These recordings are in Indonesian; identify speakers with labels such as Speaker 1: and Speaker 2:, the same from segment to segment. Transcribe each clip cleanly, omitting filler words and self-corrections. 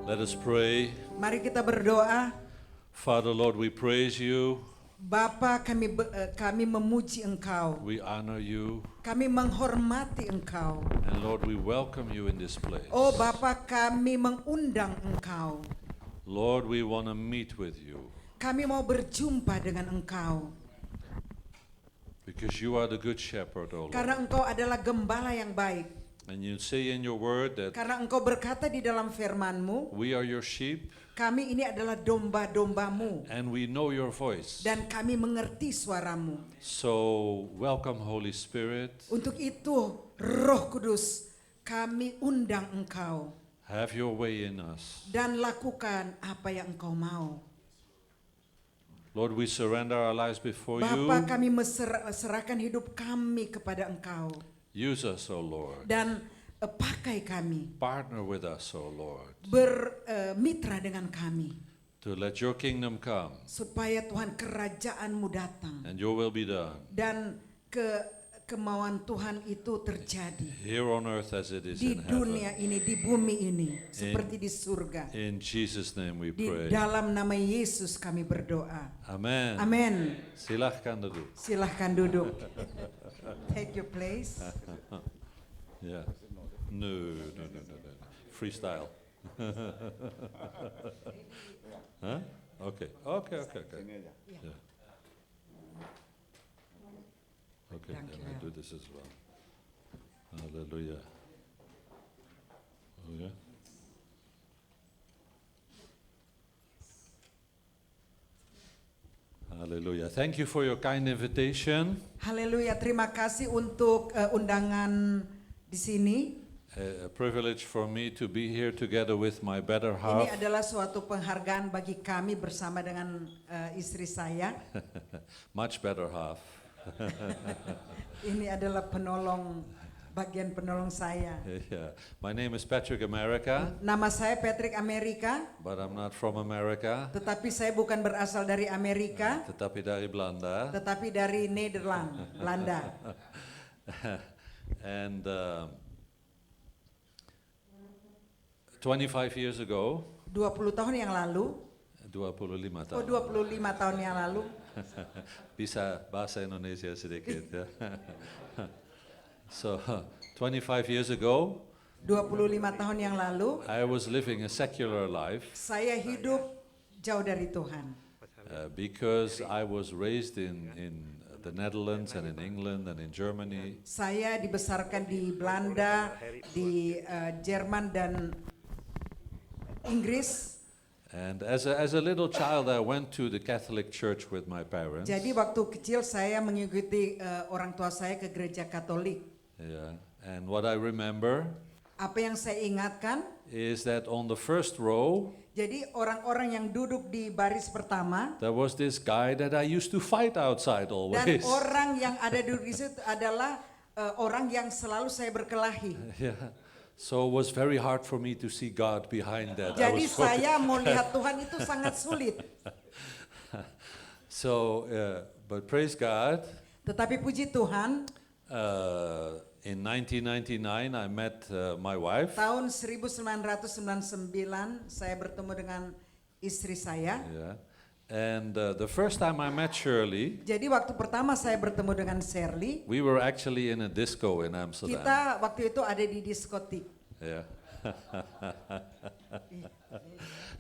Speaker 1: Let us pray.
Speaker 2: Mari kita berdoa.
Speaker 1: Father, Lord, we praise you.
Speaker 2: Bapa, kami memuji Engkau.
Speaker 1: We honor you.
Speaker 2: Kami menghormati Engkau.
Speaker 1: And Lord, we welcome you in this place.
Speaker 2: Oh Bapa, kami mengundang Engkau.
Speaker 1: Lord, we want to meet with you.
Speaker 2: Kami mau berjumpa dengan Engkau.
Speaker 1: Because you are the good shepherd, O Lord.
Speaker 2: Karena Engkau adalah gembala yang baik.
Speaker 1: And you say in your word that
Speaker 2: Karena Engkau berkata di dalam firman-Mu,
Speaker 1: we are your sheep
Speaker 2: kami ini adalah domba-domba-Mu.
Speaker 1: and we know your voice.
Speaker 2: Dan kami mengerti suara-Mu.
Speaker 1: So welcome, Holy Spirit.
Speaker 2: Untuk itu, Roh Kudus, kami undang Engkau.
Speaker 1: Have your way in us.
Speaker 2: Dan lakukan apa yang Engkau mau.
Speaker 1: Lord, we surrender our lives before
Speaker 2: Bapa,
Speaker 1: you.
Speaker 2: kami serahkan hidup kami kepada Engkau.
Speaker 1: Use us, O Lord.
Speaker 2: Dan pakai kami.
Speaker 1: Partner with us, O Lord,
Speaker 2: Bermitra dengan kami.
Speaker 1: to let your kingdom come
Speaker 2: Supaya Tuhan kerajaan-Mu datang.
Speaker 1: and your will be done
Speaker 2: Dan kemauan Tuhan itu terjadi.
Speaker 1: here on earth as it is
Speaker 2: Di
Speaker 1: in
Speaker 2: dunia
Speaker 1: heaven.
Speaker 2: ini, di bumi ini. Seperti di surga.
Speaker 1: In Jesus' name we
Speaker 2: Di
Speaker 1: pray.
Speaker 2: dalam nama Yesus kami berdoa.
Speaker 1: Amen.
Speaker 2: Amin.
Speaker 1: Silahkan duduk.
Speaker 2: Silahkan duduk. Take your place.
Speaker 1: Yeah. No. Freestyle. Huh? Okay. Yeah. Okay,
Speaker 2: Thank
Speaker 1: then
Speaker 2: you.
Speaker 1: I do this as well. Hallelujah. Okay. Hallelujah. Thank you for your kind invitation.
Speaker 2: Haleluya, terima kasih untuk undangan di sini.
Speaker 1: A privilege for me to be here together with my better
Speaker 2: Ini
Speaker 1: half.
Speaker 2: adalah suatu penghargaan bagi kami bersama dengan istri saya.
Speaker 1: Much better half.
Speaker 2: Ini adalah bagian penolong saya.
Speaker 1: Yeah. My name is Patrick America,
Speaker 2: Nama saya Patrick Amerika,
Speaker 1: but I'm not from America,
Speaker 2: tetapi saya bukan berasal dari Amerika,
Speaker 1: tetapi dari Belanda.
Speaker 2: tetapi dari Nederland, Belanda.
Speaker 1: And 25 years ago,
Speaker 2: 20 tahun yang lalu,
Speaker 1: 25
Speaker 2: oh
Speaker 1: tahun.
Speaker 2: 25 tahun yang lalu,
Speaker 1: Bisa bahasa Indonesia sedikit ya. So, 25 years ago,
Speaker 2: 25 tahun yang lalu,
Speaker 1: I was living a secular life
Speaker 2: saya hidup jauh dari Tuhan.
Speaker 1: because I was raised in the Netherlands and in England and in Germany.
Speaker 2: Saya dibesarkan di Belanda, di Jerman dan Inggris.
Speaker 1: And as a little child, I went to the Catholic Church with my parents.
Speaker 2: Jadi waktu kecil saya mengikuti orang tua saya ke gereja Katolik.
Speaker 1: Yeah. And what I remember
Speaker 2: Apa yang saya ingatkan,
Speaker 1: is that on the first row,
Speaker 2: jadi orang-orang yang duduk di baris pertama
Speaker 1: there was this guy that I used to fight outside
Speaker 2: dan
Speaker 1: always.
Speaker 2: orang yang ada duduk di situ adalah orang yang selalu saya berkelahi.
Speaker 1: Yeah. So it was very hard for me to see God behind that.
Speaker 2: Jadi saya mau lihat Tuhan itu sangat sulit.
Speaker 1: So, but praise God,
Speaker 2: Tetapi puji Tuhan,
Speaker 1: in 1999 I met my wife.
Speaker 2: tahun 1999 saya bertemu dengan istri saya.
Speaker 1: Yeah. And the first time I met Shirley,
Speaker 2: Jadi waktu pertama saya bertemu dengan Shirley,
Speaker 1: we were actually in a disco in Amsterdam.
Speaker 2: kita waktu itu ada di diskotik.
Speaker 1: Yeah.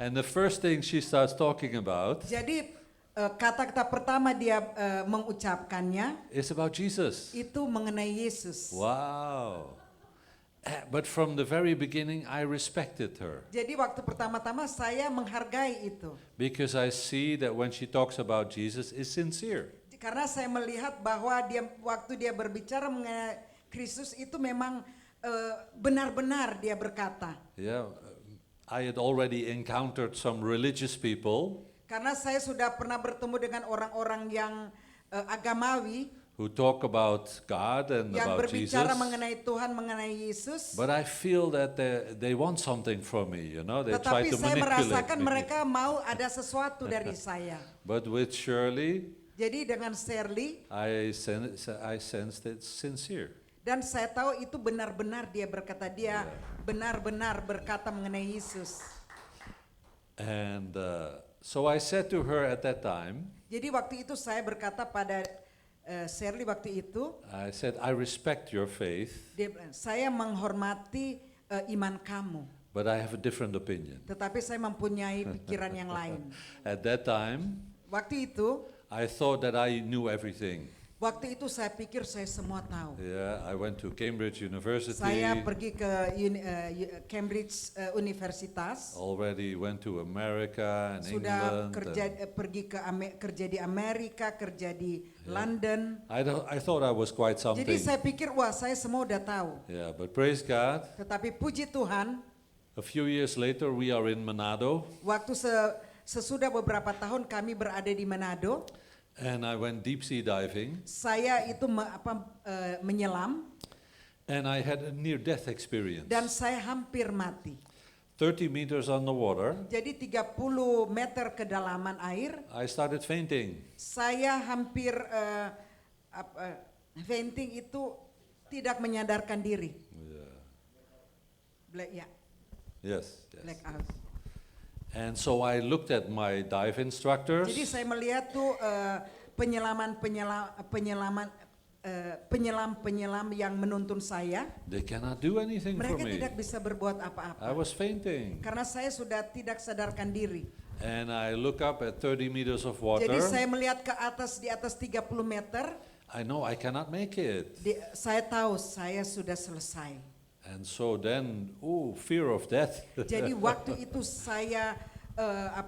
Speaker 1: And the first thing she starts talking about
Speaker 2: Jadi kata-kata pertama dia mengucapkannya
Speaker 1: is about Jesus.
Speaker 2: itu mengenai Yesus.
Speaker 1: Wow. But from the very beginning, I respected her
Speaker 2: Jadi waktu pertama-tama saya menghargai itu.
Speaker 1: because I see that when she talks about Jesus, is sincere.
Speaker 2: Karena saya melihat bahwa waktu dia berbicara mengenai Kristus itu memang benar-benar dia berkata.
Speaker 1: Yeah, I had already encountered some religious people
Speaker 2: Karena saya sudah pernah bertemu dengan orang-orang yang agamawi
Speaker 1: who talk about God and
Speaker 2: yang
Speaker 1: about Jesus.
Speaker 2: berbicara mengenai Tuhan, mengenai Yesus.
Speaker 1: But I feel that they want something from me, you know. They try
Speaker 2: Tetapi
Speaker 1: to
Speaker 2: saya merasakan
Speaker 1: manipulate me.
Speaker 2: mereka mau ada sesuatu dari saya.
Speaker 1: But with Shirley,
Speaker 2: Jadi dengan Shirley,
Speaker 1: I sensed it's sincere.
Speaker 2: dan saya tahu itu benar-benar dia berkata, dia benar-benar berkata mengenai Yesus.
Speaker 1: And so I said to her at that time,
Speaker 2: Jadi waktu itu saya berkata pada Shirley waktu itu,
Speaker 1: I said, I respect your faith,
Speaker 2: dia bilang, saya menghormati iman kamu,
Speaker 1: but I have a different opinion.
Speaker 2: tetapi saya mempunyai pikiran yang lain.
Speaker 1: At that time,
Speaker 2: Waktu itu,
Speaker 1: I thought that I knew everything.
Speaker 2: saya pikir saya semua tahu.
Speaker 1: Yeah, I went to Cambridge University,
Speaker 2: Saya pergi ke Cambridge Universitas,
Speaker 1: already went to America and
Speaker 2: sudah
Speaker 1: England.
Speaker 2: pergi ke kerja di Amerika, kerja di London.
Speaker 1: I thought I was quite
Speaker 2: Jadi
Speaker 1: something.
Speaker 2: saya pikir wah saya semua udah tahu.
Speaker 1: Yeah, but praise God,
Speaker 2: Tetapi puji Tuhan,
Speaker 1: a few years later we are in Manado,
Speaker 2: waktu sesudah beberapa tahun kami berada di Manado,
Speaker 1: and I went deep sea diving,
Speaker 2: saya itu menyelam
Speaker 1: and I had a near-death experience.
Speaker 2: dan saya hampir mati.
Speaker 1: 30 meters on the water,
Speaker 2: Jadi 30 meter kedalaman air,
Speaker 1: I started fainting.
Speaker 2: saya hampir fainting itu tidak menyadarkan diri.
Speaker 1: Yeah.
Speaker 2: Yes,
Speaker 1: Yes.
Speaker 2: blackout.
Speaker 1: And so I looked at my dive instructors,
Speaker 2: Jadi saya melihat tuh penyelam yang menuntun saya.
Speaker 1: they cannot do anything for
Speaker 2: Mereka
Speaker 1: me.
Speaker 2: tidak bisa berbuat
Speaker 1: I
Speaker 2: apa-apa
Speaker 1: was fainting.
Speaker 2: karena saya sudah tidak sadarkan diri.
Speaker 1: And I look up at 30 meters of
Speaker 2: Jadi
Speaker 1: water.
Speaker 2: saya melihat ke atas di atas 30 meter.
Speaker 1: I know I cannot make it.
Speaker 2: Saya tahu saya sudah selesai.
Speaker 1: And so then, fear of death.
Speaker 2: Jadi waktu itu saya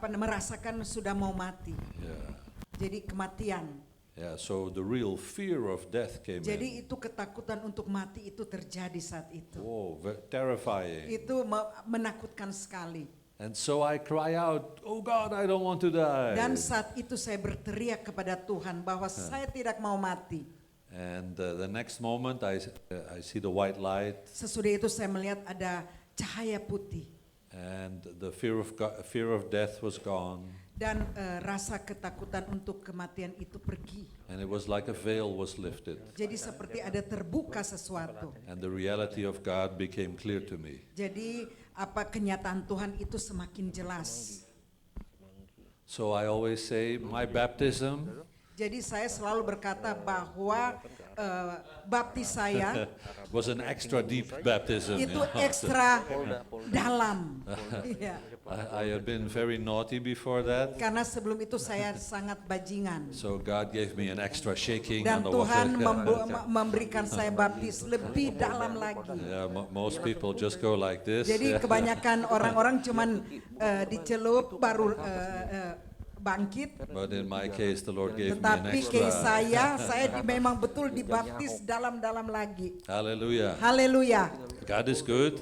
Speaker 2: merasakan sudah mau mati.
Speaker 1: Yeah.
Speaker 2: Jadi kematian.
Speaker 1: Yeah, so the real fear of death came
Speaker 2: Jadi
Speaker 1: in.
Speaker 2: itu ketakutan untuk mati itu terjadi saat itu.
Speaker 1: Terrifying.
Speaker 2: Itu menakutkan sekali.
Speaker 1: And so I cry out, oh God, I don't want to die.
Speaker 2: Dan saat itu saya berteriak kepada Tuhan bahwa saya tidak mau mati.
Speaker 1: And the next moment I see the white light,
Speaker 2: Sesudah itu saya melihat ada cahaya putih.
Speaker 1: and the fear of death was gone.
Speaker 2: Dan rasa ketakutan untuk kematian itu pergi.
Speaker 1: And it was like a veil was lifted.
Speaker 2: Jadi seperti ada terbuka sesuatu.
Speaker 1: And the reality of God became clear to me.
Speaker 2: Jadi kenyataan Tuhan itu semakin jelas.
Speaker 1: So I always say, my baptism
Speaker 2: Jadi saya selalu berkata bahwa baptis saya
Speaker 1: was an extra deep baptism.
Speaker 2: itu
Speaker 1: you know.
Speaker 2: ekstra dalam. Iya.
Speaker 1: I had been very naughty before that.
Speaker 2: Karena sebelum itu saya sangat bajingan.
Speaker 1: So God gave me an extra shaking
Speaker 2: Dan
Speaker 1: on the
Speaker 2: Tuhan
Speaker 1: water.
Speaker 2: memberikan saya baptis lebih dalam lagi.
Speaker 1: Yeah, most people just go like this.
Speaker 2: Jadi kebanyakan orang-orang cuman dicelup baru bangkit.
Speaker 1: But in my case, the Lord gave me an
Speaker 2: Tetapi case
Speaker 1: extra.
Speaker 2: saya memang betul dibaptis dalam-dalam lagi.
Speaker 1: Hallelujah.
Speaker 2: Haleluya.
Speaker 1: God is good.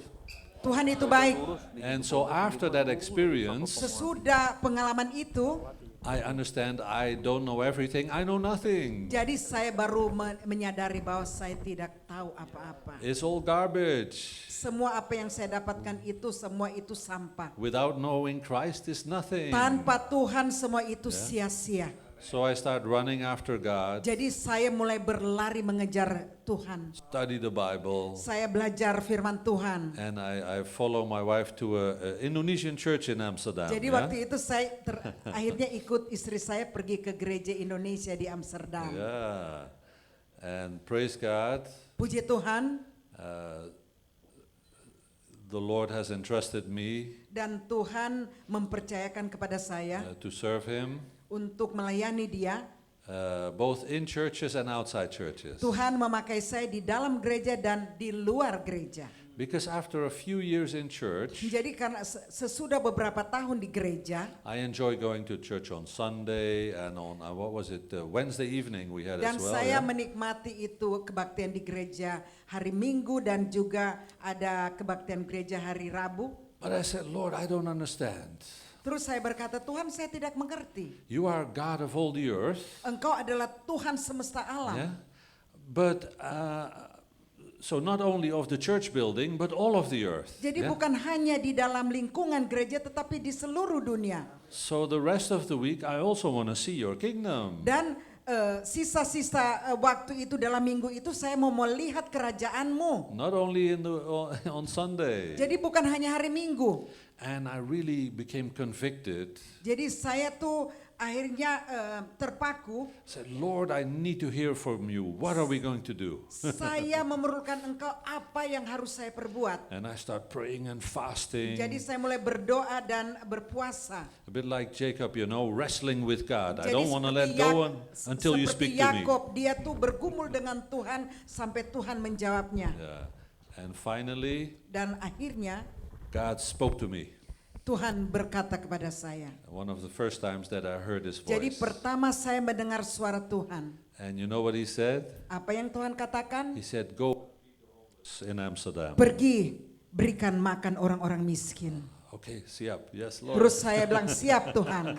Speaker 2: Tuhan itu baik.
Speaker 1: And so after that experience,
Speaker 2: Sesudah pengalaman itu,
Speaker 1: I understand I don't know everything. I know nothing.
Speaker 2: jadi saya baru menyadari bahwa saya tidak tahu apa-apa.
Speaker 1: It's all garbage.
Speaker 2: Semua apa yang saya dapatkan itu semua itu sampah.
Speaker 1: Without knowing Christ is nothing.
Speaker 2: Tanpa Tuhan semua itu sia-sia.
Speaker 1: So I start running after God,
Speaker 2: Jadi saya mulai berlari mengejar Tuhan.
Speaker 1: study the Bible,
Speaker 2: Saya belajar firman Tuhan.
Speaker 1: and I follow my wife to a Indonesian church in Amsterdam.
Speaker 2: Jadi
Speaker 1: yeah?
Speaker 2: waktu itu saya akhirnya ikut istri saya pergi ke gereja Indonesia di Amsterdam.
Speaker 1: Yeah. And praise God,
Speaker 2: Puji Tuhan,
Speaker 1: the Lord has entrusted me
Speaker 2: dan Tuhan mempercayakan kepada saya
Speaker 1: to serve Him,
Speaker 2: untuk melayani Dia.
Speaker 1: both in churches and outside churches.
Speaker 2: Tuhan memakai saya di dalam gereja dan di luar gereja.
Speaker 1: Because after a few years in church,
Speaker 2: Jadi karena sesudah beberapa tahun di gereja
Speaker 1: I enjoy going to church on Sunday and on Wednesday evening we had
Speaker 2: dan
Speaker 1: as well.
Speaker 2: saya
Speaker 1: yeah?
Speaker 2: menikmati itu kebaktian di gereja hari Minggu dan juga ada kebaktian gereja hari Rabu.
Speaker 1: But I said, Lord, I don't understand.
Speaker 2: Terus saya berkata, Tuhan saya tidak mengerti.
Speaker 1: You are God of all the earth.
Speaker 2: Engkau adalah Tuhan semesta alam.
Speaker 1: Yeah? But so not only of the church building, but all of the earth.
Speaker 2: Jadi
Speaker 1: yeah?
Speaker 2: bukan hanya di dalam lingkungan gereja tetapi di seluruh dunia.
Speaker 1: So the rest of the week, I also want to see your kingdom.
Speaker 2: Dan sisa-sisa waktu itu dalam minggu itu saya mau melihat kerajaan-Mu.
Speaker 1: Not only on Sunday.
Speaker 2: Jadi bukan hanya hari Minggu.
Speaker 1: And I really became convicted.
Speaker 2: Jadi saya tuh akhirnya terpaku.
Speaker 1: Said, Lord, I need to hear from you. What are we going to do?
Speaker 2: Saya memerlukan Engkau, apa yang harus saya perbuat.
Speaker 1: And I start praying and fasting.
Speaker 2: Jadi saya mulai berdoa dan berpuasa.
Speaker 1: A bit like Jacob, wrestling with God. I
Speaker 2: Jadi
Speaker 1: don't want to let
Speaker 2: seperti
Speaker 1: go until you speak to me.
Speaker 2: Yakob, dia tuh bergumul dengan Tuhan sampai Tuhan menjawabnya.
Speaker 1: Yeah. And finally,
Speaker 2: Dan akhirnya
Speaker 1: God spoke to me.
Speaker 2: Tuhan berkata kepada saya.
Speaker 1: One of the first times that I heard His
Speaker 2: Jadi
Speaker 1: voice.
Speaker 2: pertama saya mendengar suara Tuhan.
Speaker 1: And you know what He said?
Speaker 2: Apa yang Tuhan katakan?
Speaker 1: He said, go in Amsterdam.
Speaker 2: Pergi berikan makan orang-orang miskin.
Speaker 1: Okay, siap. Yes, Lord.
Speaker 2: Terus saya bilang siap Tuhan.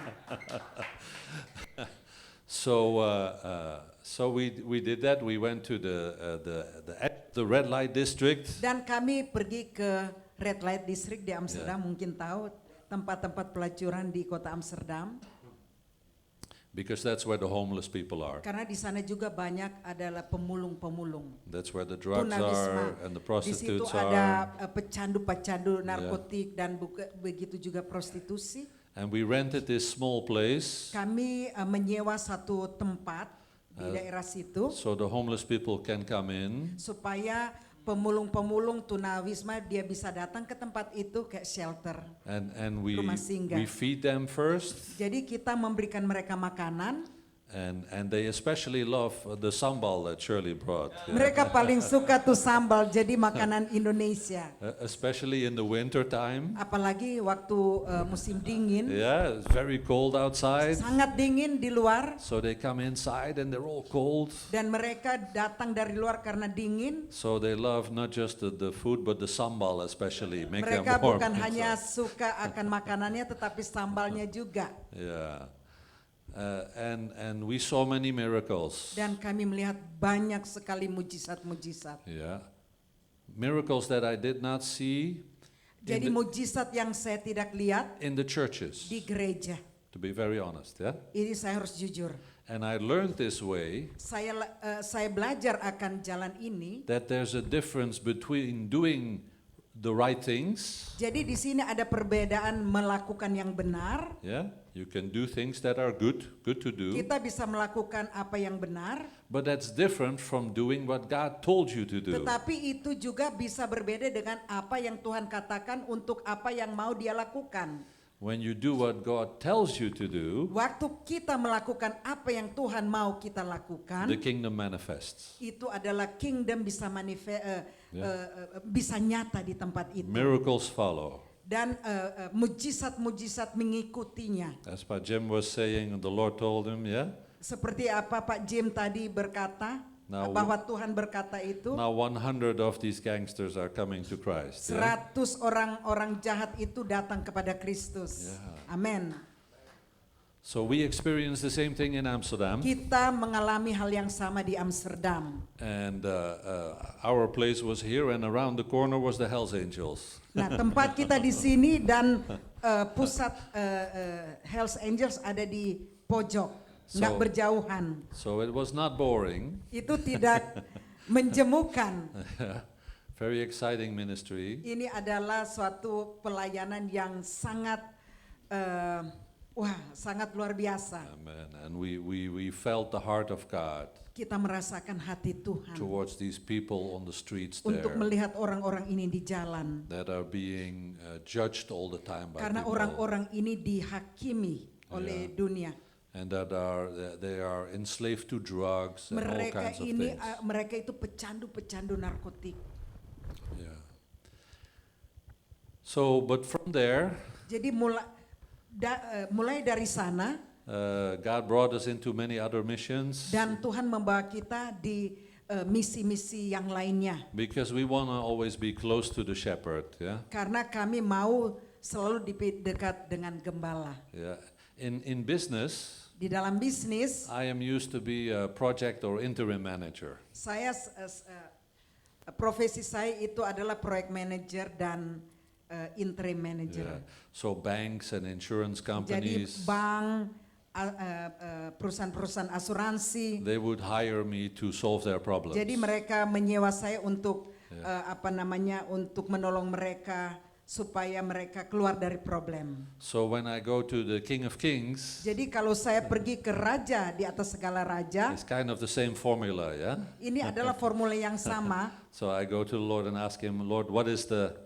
Speaker 1: So we did that. We went to the red light district.
Speaker 2: Dan kami pergi ke Red Light District di Amsterdam, mungkin tahu tempat-tempat pelacuran di kota Amsterdam.
Speaker 1: Because that's where the homeless people are.
Speaker 2: Karena di sana juga banyak adalah pemulung-pemulung.
Speaker 1: That's where the drugs
Speaker 2: Tunawisma.
Speaker 1: are and the
Speaker 2: Di situ
Speaker 1: prostitutes
Speaker 2: ada
Speaker 1: are.
Speaker 2: pecandu-pecandu narkotik dan begitu juga prostitusi.
Speaker 1: And we rented this small place
Speaker 2: Kami menyewa satu tempat di daerah situ
Speaker 1: so the homeless people can come in.
Speaker 2: supaya pemulung-pemulung tunawisma dia bisa datang ke tempat itu kayak shelter.
Speaker 1: And we
Speaker 2: Rumah singgah.
Speaker 1: feed them first.
Speaker 2: Jadi kita memberikan mereka makanan.
Speaker 1: And they especially love the sambal that Shirley brought. Yeah.
Speaker 2: Mereka paling suka tuh sambal, jadi makanan Indonesia.
Speaker 1: Especially in the winter time.
Speaker 2: Apalagi waktu musim dingin,
Speaker 1: Yeah, it's very cold outside.
Speaker 2: sangat dingin di luar.
Speaker 1: So they come inside and they're all cold.
Speaker 2: Dan mereka datang dari luar karena dingin.
Speaker 1: So they love not just the food but the sambal especially. Make them
Speaker 2: Mereka
Speaker 1: warm
Speaker 2: bukan hanya
Speaker 1: inside.
Speaker 2: suka akan makanannya, tetapi sambalnya juga.
Speaker 1: Yeah. And we saw many miracles.
Speaker 2: Dan kami melihat banyak sekali mujizat-mujizat.
Speaker 1: Yeah. Miracles that I did not see
Speaker 2: Jadi mujizat yang saya tidak lihat
Speaker 1: in the churches,
Speaker 2: di gereja.
Speaker 1: to be very honest. Yeah.
Speaker 2: Ini saya harus jujur.
Speaker 1: And I learned this way
Speaker 2: Saya belajar akan jalan ini.
Speaker 1: that there's a difference between doing the right things.
Speaker 2: Jadi di sini ada perbedaan melakukan yang benar.
Speaker 1: Yeah. You can do things that are good to do.
Speaker 2: Kita bisa melakukan apa yang benar,
Speaker 1: But that's different from doing what God told you to do.
Speaker 2: tetapi itu juga bisa berbeda dengan apa yang Tuhan katakan untuk apa yang mau dia lakukan.
Speaker 1: When you do what God tells you to do,
Speaker 2: Waktu kita melakukan apa yang Tuhan mau kita lakukan,
Speaker 1: the kingdom manifests.
Speaker 2: itu adalah kingdom bisa bisa nyata di tempat itu.
Speaker 1: Miracles follow.
Speaker 2: Dan mujizat-mujizat mengikutinya.
Speaker 1: As Pak Jim was saying, the Lord told him, yeah?
Speaker 2: Seperti apa Pak Jim tadi berkata,
Speaker 1: Now,
Speaker 2: bahwa Tuhan berkata itu,
Speaker 1: Now 100 of these gangsters are coming to Christ. Yeah?
Speaker 2: 100 orang-orang jahat itu datang kepada Kristus.
Speaker 1: Yeah.
Speaker 2: Amin.
Speaker 1: So we experienced the same thing in Amsterdam.
Speaker 2: Kita mengalami hal yang sama di Amsterdam.
Speaker 1: And our place was here, and around the corner was the Hells Angels.
Speaker 2: Nah, tempat kita di sini dan pusat Hells Angels ada di pojok, nggak
Speaker 1: So-
Speaker 2: berjauhan.
Speaker 1: So it was not boring.
Speaker 2: Itu tidak menjemukan.
Speaker 1: Very exciting ministry.
Speaker 2: Ini adalah suatu pelayanan yang sangat sangat luar biasa.
Speaker 1: Amen. And we felt the heart of God
Speaker 2: Kita merasakan hati Tuhan
Speaker 1: towards these people on the streets
Speaker 2: untuk
Speaker 1: there
Speaker 2: melihat orang-orang ini di jalan.
Speaker 1: that are being judged all the time by
Speaker 2: Karena
Speaker 1: people.
Speaker 2: orang-orang ini dihakimi oleh dunia.
Speaker 1: And that they are enslaved to drugs and all
Speaker 2: Mereka
Speaker 1: kinds of
Speaker 2: ini
Speaker 1: things.
Speaker 2: mereka itu pecandu-pecandu narkotik.
Speaker 1: Yeah. So, but from there,
Speaker 2: Jadi mulai dari sana
Speaker 1: God brought us into many other missions
Speaker 2: dan Tuhan membawa kita di misi-misi yang lainnya.
Speaker 1: because we want to always be close to the shepherd. Yeah.
Speaker 2: Karena kami mau selalu dekat dengan gembala.
Speaker 1: Yeah. In business,
Speaker 2: Di dalam bisnis,
Speaker 1: I am used to be a project or interim manager.
Speaker 2: saya profesi saya itu adalah project manager dan interim manager.
Speaker 1: Yeah. So banks and insurance
Speaker 2: Jadi
Speaker 1: companies,
Speaker 2: bank, perusahaan-perusahaan asuransi.
Speaker 1: They would hire me to solve their problems.
Speaker 2: Jadi mereka menyewa saya untuk untuk menolong mereka supaya mereka keluar dari problem.
Speaker 1: So when I go to the King of Kings,
Speaker 2: Jadi kalau saya pergi ke raja di atas segala raja,
Speaker 1: it's kind of the same formula, yeah?
Speaker 2: ini adalah formula yang sama.
Speaker 1: So I go to the Lord and ask him, Lord, what is the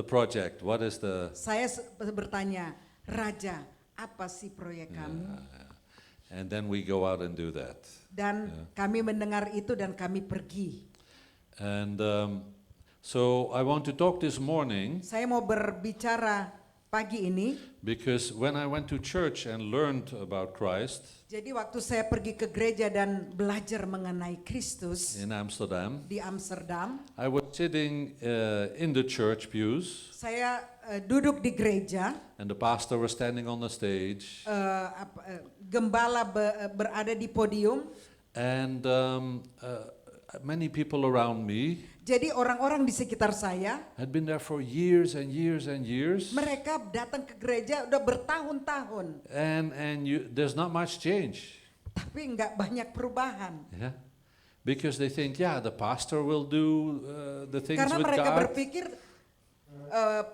Speaker 1: project? What is the...
Speaker 2: Saya bertanya, Raja, apa sih proyek kamu?
Speaker 1: And then we go out and do that.
Speaker 2: Dan kami mendengar itu dan kami pergi.
Speaker 1: And so I want to talk this morning
Speaker 2: Saya mau berbicara pagi ini.
Speaker 1: because when I went to church and learned about Christ
Speaker 2: Jadi waktu saya pergi ke gereja dan belajar mengenai Kristus
Speaker 1: in Amsterdam,
Speaker 2: di Amsterdam,
Speaker 1: I was sitting in the church pews
Speaker 2: saya duduk di gereja,
Speaker 1: and the pastor was standing on the stage
Speaker 2: gembala berada di podium.
Speaker 1: and many people around me
Speaker 2: Jadi orang-orang di sekitar saya,
Speaker 1: had been there for years and years and years,
Speaker 2: mereka datang ke gereja udah bertahun-tahun,
Speaker 1: and there's not much change,
Speaker 2: tapi nggak banyak perubahan.
Speaker 1: yeah, because they think, yeah, the pastor will do the things
Speaker 2: Karena
Speaker 1: with
Speaker 2: mereka
Speaker 1: God,
Speaker 2: berpikir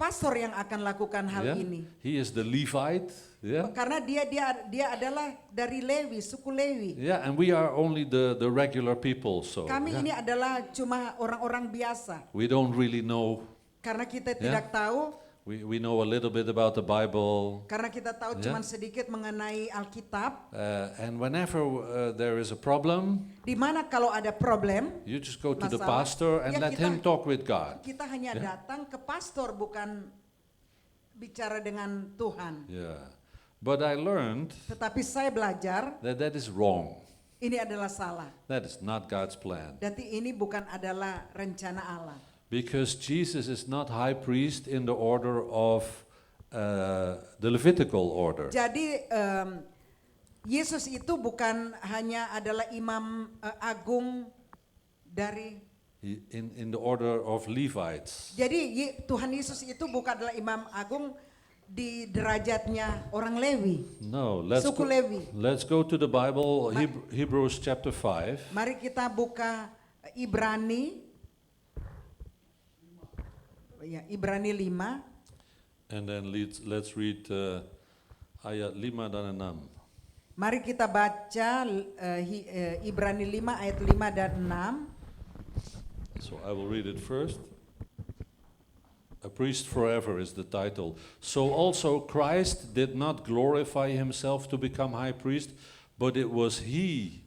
Speaker 2: pastor yang akan lakukan hal
Speaker 1: yeah.
Speaker 2: ini.
Speaker 1: He is the Levite, yeah,
Speaker 2: Karena dia adalah dari Lewi, suku Lewi.
Speaker 1: yeah, and we are only the regular people, so
Speaker 2: Kami
Speaker 1: yeah,
Speaker 2: ini adalah cuma orang-orang biasa.
Speaker 1: we don't really know.
Speaker 2: Karena kita
Speaker 1: Yeah.
Speaker 2: tidak tahu,
Speaker 1: We know a little bit about the Bible,
Speaker 2: karena kita tahu
Speaker 1: Yeah.
Speaker 2: cuma sedikit mengenai Alkitab.
Speaker 1: and whenever there is a problem,
Speaker 2: Di mana kalau ada problem,
Speaker 1: you just go to the
Speaker 2: Masalah.
Speaker 1: pastor and
Speaker 2: Ya,
Speaker 1: let
Speaker 2: kita-
Speaker 1: him talk with God.
Speaker 2: kita hanya
Speaker 1: Yeah.
Speaker 2: datang ke pastor, bukan bicara dengan Tuhan.
Speaker 1: Yeah, but I learned
Speaker 2: Tetapi saya belajar,
Speaker 1: that is wrong.
Speaker 2: ini adalah salah.
Speaker 1: That is not God's plan.
Speaker 2: Berarti ini bukan adalah rencana Allah.
Speaker 1: Because Jesus is not high priest in the order of the Levitical order.
Speaker 2: Jadi Yesus itu bukan hanya adalah imam agung dari.
Speaker 1: In the order of Levites.
Speaker 2: Jadi Tuhan Yesus itu bukan adalah imam agung di derajatnya orang Lewi.
Speaker 1: No,
Speaker 2: Suku Lewi.
Speaker 1: let's go to the Bible, Hebrews chapter 5.
Speaker 2: Mari kita buka Ibrani. Ya, Ibrani 5.
Speaker 1: And then let's read ayat 5 dan 6.
Speaker 2: Mari kita baca Ibrani 5 ayat 5 dan 6.
Speaker 1: So I will read it first. A priest forever is the title. So also Christ did not glorify himself to become high priest, but it was he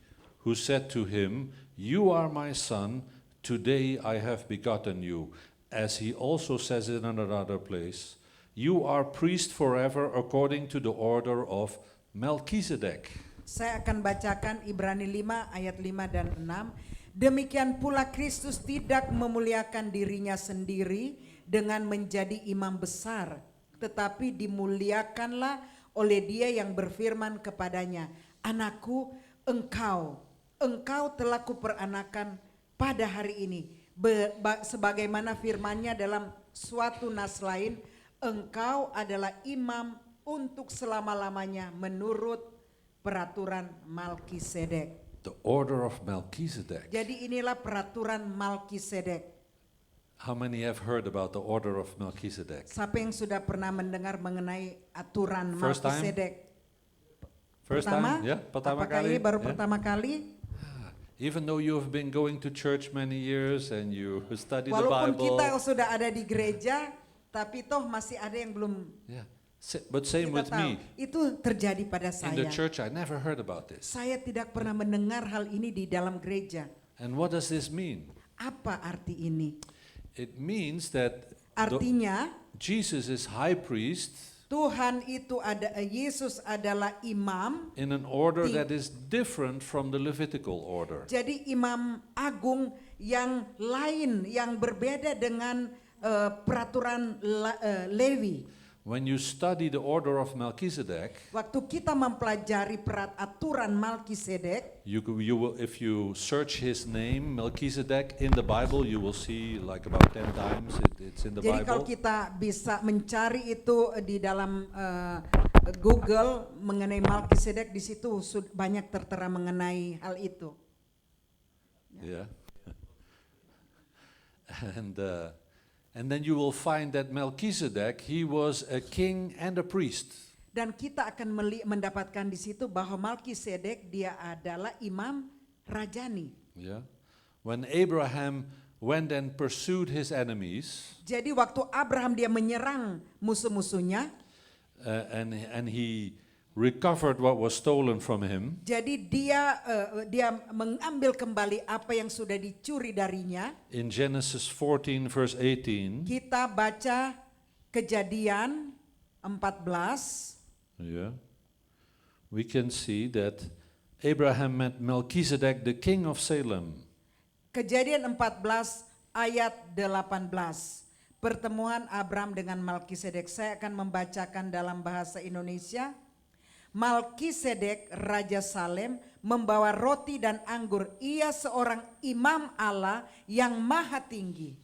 Speaker 1: who said to him, "You are my son, today I have begotten you." As he also says in another place, "You are priest forever according to the order of Melchizedek."
Speaker 2: Saya akan bacakan Ibrani 5 ayat 5 dan 6. Demikian pula Kristus tidak memuliakan dirinya sendiri dengan menjadi imam besar, tetapi dimuliakanlah oleh Dia yang berfirman kepadanya, "Anakku, engkau telah kuperanakan pada hari ini." Sebagaimana firman-Nya dalam suatu nas lain, engkau adalah imam untuk selama-lamanya menurut peraturan Melkisedek.
Speaker 1: The order of Melchizedek.
Speaker 2: Jadi inilah peraturan Melkisedek.
Speaker 1: How many have heard about the order of Melchizedek?
Speaker 2: Siapa yang sudah pernah mendengar mengenai aturan
Speaker 1: First time?
Speaker 2: Melkisedek?
Speaker 1: First
Speaker 2: Pertama?
Speaker 1: time? Yeah, pertama
Speaker 2: Apakah
Speaker 1: kali.
Speaker 2: ini baru
Speaker 1: Yeah.
Speaker 2: pertama kali?
Speaker 1: Even though you have been going to church many years and you study the
Speaker 2: Walaupun
Speaker 1: Bible.
Speaker 2: kita sudah ada di gereja, tapi toh masih ada yang belum
Speaker 1: Yeah. But same
Speaker 2: kita
Speaker 1: with
Speaker 2: tahu.
Speaker 1: me.
Speaker 2: Itu terjadi pada
Speaker 1: In the
Speaker 2: saya.
Speaker 1: church I never heard about this.
Speaker 2: Saya tidak pernah mendengar hal ini di dalam gereja.
Speaker 1: And what does this mean?
Speaker 2: Apa arti ini?
Speaker 1: It means that
Speaker 2: Artinya
Speaker 1: Jesus is high priest
Speaker 2: Yesus adalah imam.
Speaker 1: in an order that is different from the Levitical order.
Speaker 2: Jadi imam agung yang lain, yang berbeda dengan peraturan Lewi.
Speaker 1: When you study the order of Melchizedek,
Speaker 2: Waktu kita mempelajari aturan Melkisedek,
Speaker 1: you will, if you search his name Melchizedek in the Bible, you will see like about 10 times it's in the
Speaker 2: jadi kalau
Speaker 1: Bible.
Speaker 2: kita bisa mencari itu di dalam Google mengenai Melkisedek, di situ banyak tertera mengenai hal itu.
Speaker 1: Yeah. And then you will find that Melchizedek, he was a king and a priest.
Speaker 2: Dan kita akan mendapatkan di situ bahwa Melkisedek dia adalah imam rajani.
Speaker 1: Yeah. When Abraham went and pursued his enemies,
Speaker 2: Jadi waktu Abraham dia menyerang musuh-musuhnya,
Speaker 1: and he recovered what was stolen from him,
Speaker 2: jadi dia mengambil kembali apa yang sudah dicuri darinya.
Speaker 1: in Genesis 14 verse 18,
Speaker 2: Kita baca Kejadian 14.
Speaker 1: yeah, we can see that Abraham met Melchizedek, the king of Salem.
Speaker 2: Kejadian 14 ayat 18. Pertemuan Abraham dengan Melkisedek. Saya akan membacakan dalam bahasa Indonesia. Melkisedek Raja Salem membawa roti dan anggur. Ia seorang imam Allah yang maha tinggi.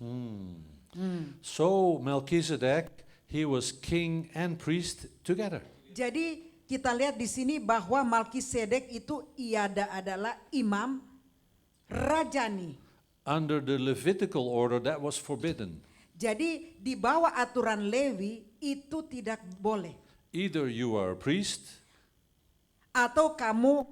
Speaker 1: So Melchizedek, he was king and priest together.
Speaker 2: Jadi kita lihat di sini bahwa Melkisedek itu adalah imam rajani.
Speaker 1: Under the Levitical order, that was forbidden.
Speaker 2: Jadi di bawah aturan Lewi itu tidak boleh.
Speaker 1: Either you are a priest
Speaker 2: Atau kamu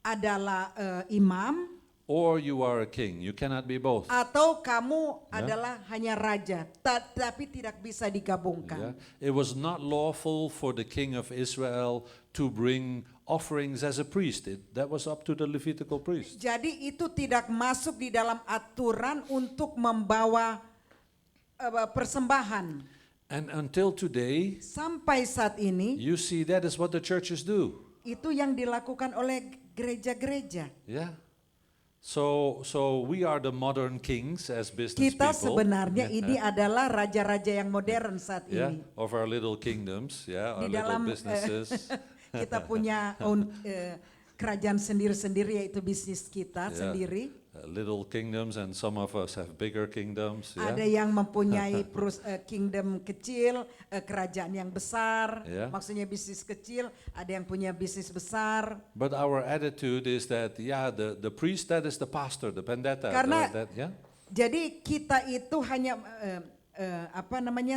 Speaker 2: adalah imam,
Speaker 1: or you are a king. You cannot be both.
Speaker 2: atau kamu adalah hanya raja, tapi tidak bisa
Speaker 1: Yeah.
Speaker 2: digabungkan.
Speaker 1: It was not lawful for the king of Israel to bring offerings as a priest. That was up to the Levitical priest.
Speaker 2: Jadi itu tidak masuk di dalam aturan untuk membawa persembahan.
Speaker 1: And until today,
Speaker 2: Sampai saat ini
Speaker 1: you see that is what the churches do.
Speaker 2: itu yang dilakukan oleh gereja-gereja.
Speaker 1: Yeah. So we are the modern kings as business
Speaker 2: Kita
Speaker 1: people.
Speaker 2: sebenarnya ini adalah raja-raja yang modern saat
Speaker 1: Yeah,
Speaker 2: ini.
Speaker 1: of our little kingdoms, yeah, our
Speaker 2: Di
Speaker 1: little
Speaker 2: dalam
Speaker 1: businesses.
Speaker 2: kita punya kerajaan sendiri-sendiri, yaitu bisnis kita
Speaker 1: Yeah.
Speaker 2: sendiri.
Speaker 1: Little kingdoms, and some of us have bigger kingdoms.
Speaker 2: Ada
Speaker 1: Yeah.
Speaker 2: yang mempunyai kingdom kecil, kerajaan yang besar,
Speaker 1: Yeah.
Speaker 2: maksudnya bisnis kecil. Ada yang punya bisnis besar.
Speaker 1: But our attitude is that, yeah, the priest, that is the pastor, the pendeta.
Speaker 2: Karena-
Speaker 1: Yeah.
Speaker 2: Jadi kita itu hanya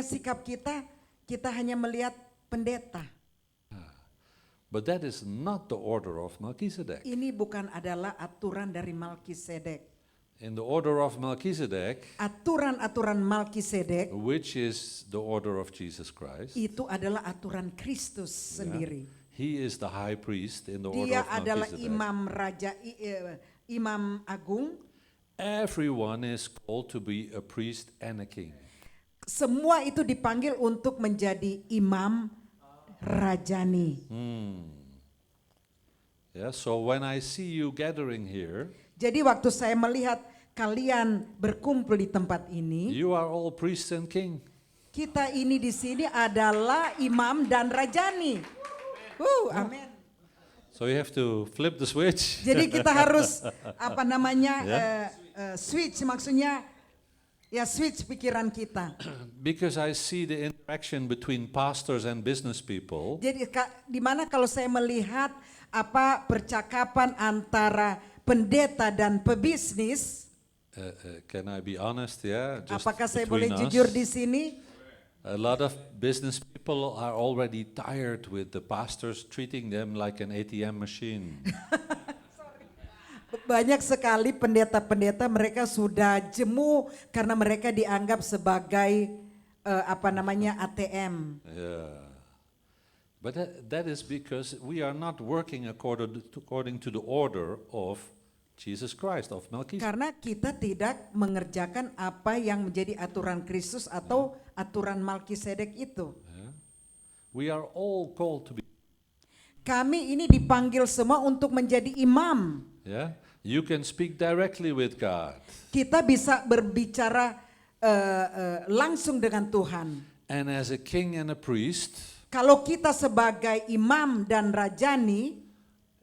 Speaker 2: sikap kita hanya melihat pendeta.
Speaker 1: But that is not the order of Melchizedek.
Speaker 2: Ini bukan adalah aturan dari Melkisedek.
Speaker 1: In the order of Melchizedek,
Speaker 2: Aturan-aturan Melkisedek
Speaker 1: which is the order of Jesus Christ,
Speaker 2: itu adalah aturan Kristus sendiri.
Speaker 1: he is the high priest in the order
Speaker 2: Dia
Speaker 1: of
Speaker 2: adalah
Speaker 1: Melchizedek.
Speaker 2: imam raja, imam agung.
Speaker 1: Everyone is called to be a priest and a king.
Speaker 2: Semua itu dipanggil untuk menjadi imam rajani.
Speaker 1: Yeah, so when I see you gathering here,
Speaker 2: Jadi waktu saya melihat kalian berkumpul di tempat ini,
Speaker 1: you are all priests and king.
Speaker 2: kita ini di sini adalah imam dan rajani. Amin.
Speaker 1: So you have to flip the switch.
Speaker 2: Jadi kita harus switch, maksudnya ya switch pikiran kita.
Speaker 1: Because I see the interaction between pastors and business people.
Speaker 2: Jadi di mana kalau saya melihat percakapan antara pendeta dan pebisnis,
Speaker 1: Can I be honest? Yeah. Just
Speaker 2: apakah saya
Speaker 1: between
Speaker 2: boleh
Speaker 1: us.
Speaker 2: jujur di sini?
Speaker 1: A lot of business people are already tired with the pastors treating them like an ATM machine.
Speaker 2: Banyak sekali pendeta-pendeta mereka sudah jemu karena mereka dianggap sebagai ATM.
Speaker 1: Yeah. But that is because we are not working according to the order of Jesus Christ, of Melchizedek.
Speaker 2: Karena kita tidak mengerjakan apa yang menjadi aturan Kristus atau aturan Melkisedek itu.
Speaker 1: Yeah. We are all called to be.
Speaker 2: Kami ini dipanggil semua untuk menjadi imam.
Speaker 1: Yeah. You can speak directly with God.
Speaker 2: Kita bisa berbicara langsung dengan Tuhan.
Speaker 1: And as a king and a priest,
Speaker 2: Kalau kita sebagai imam dan rajani,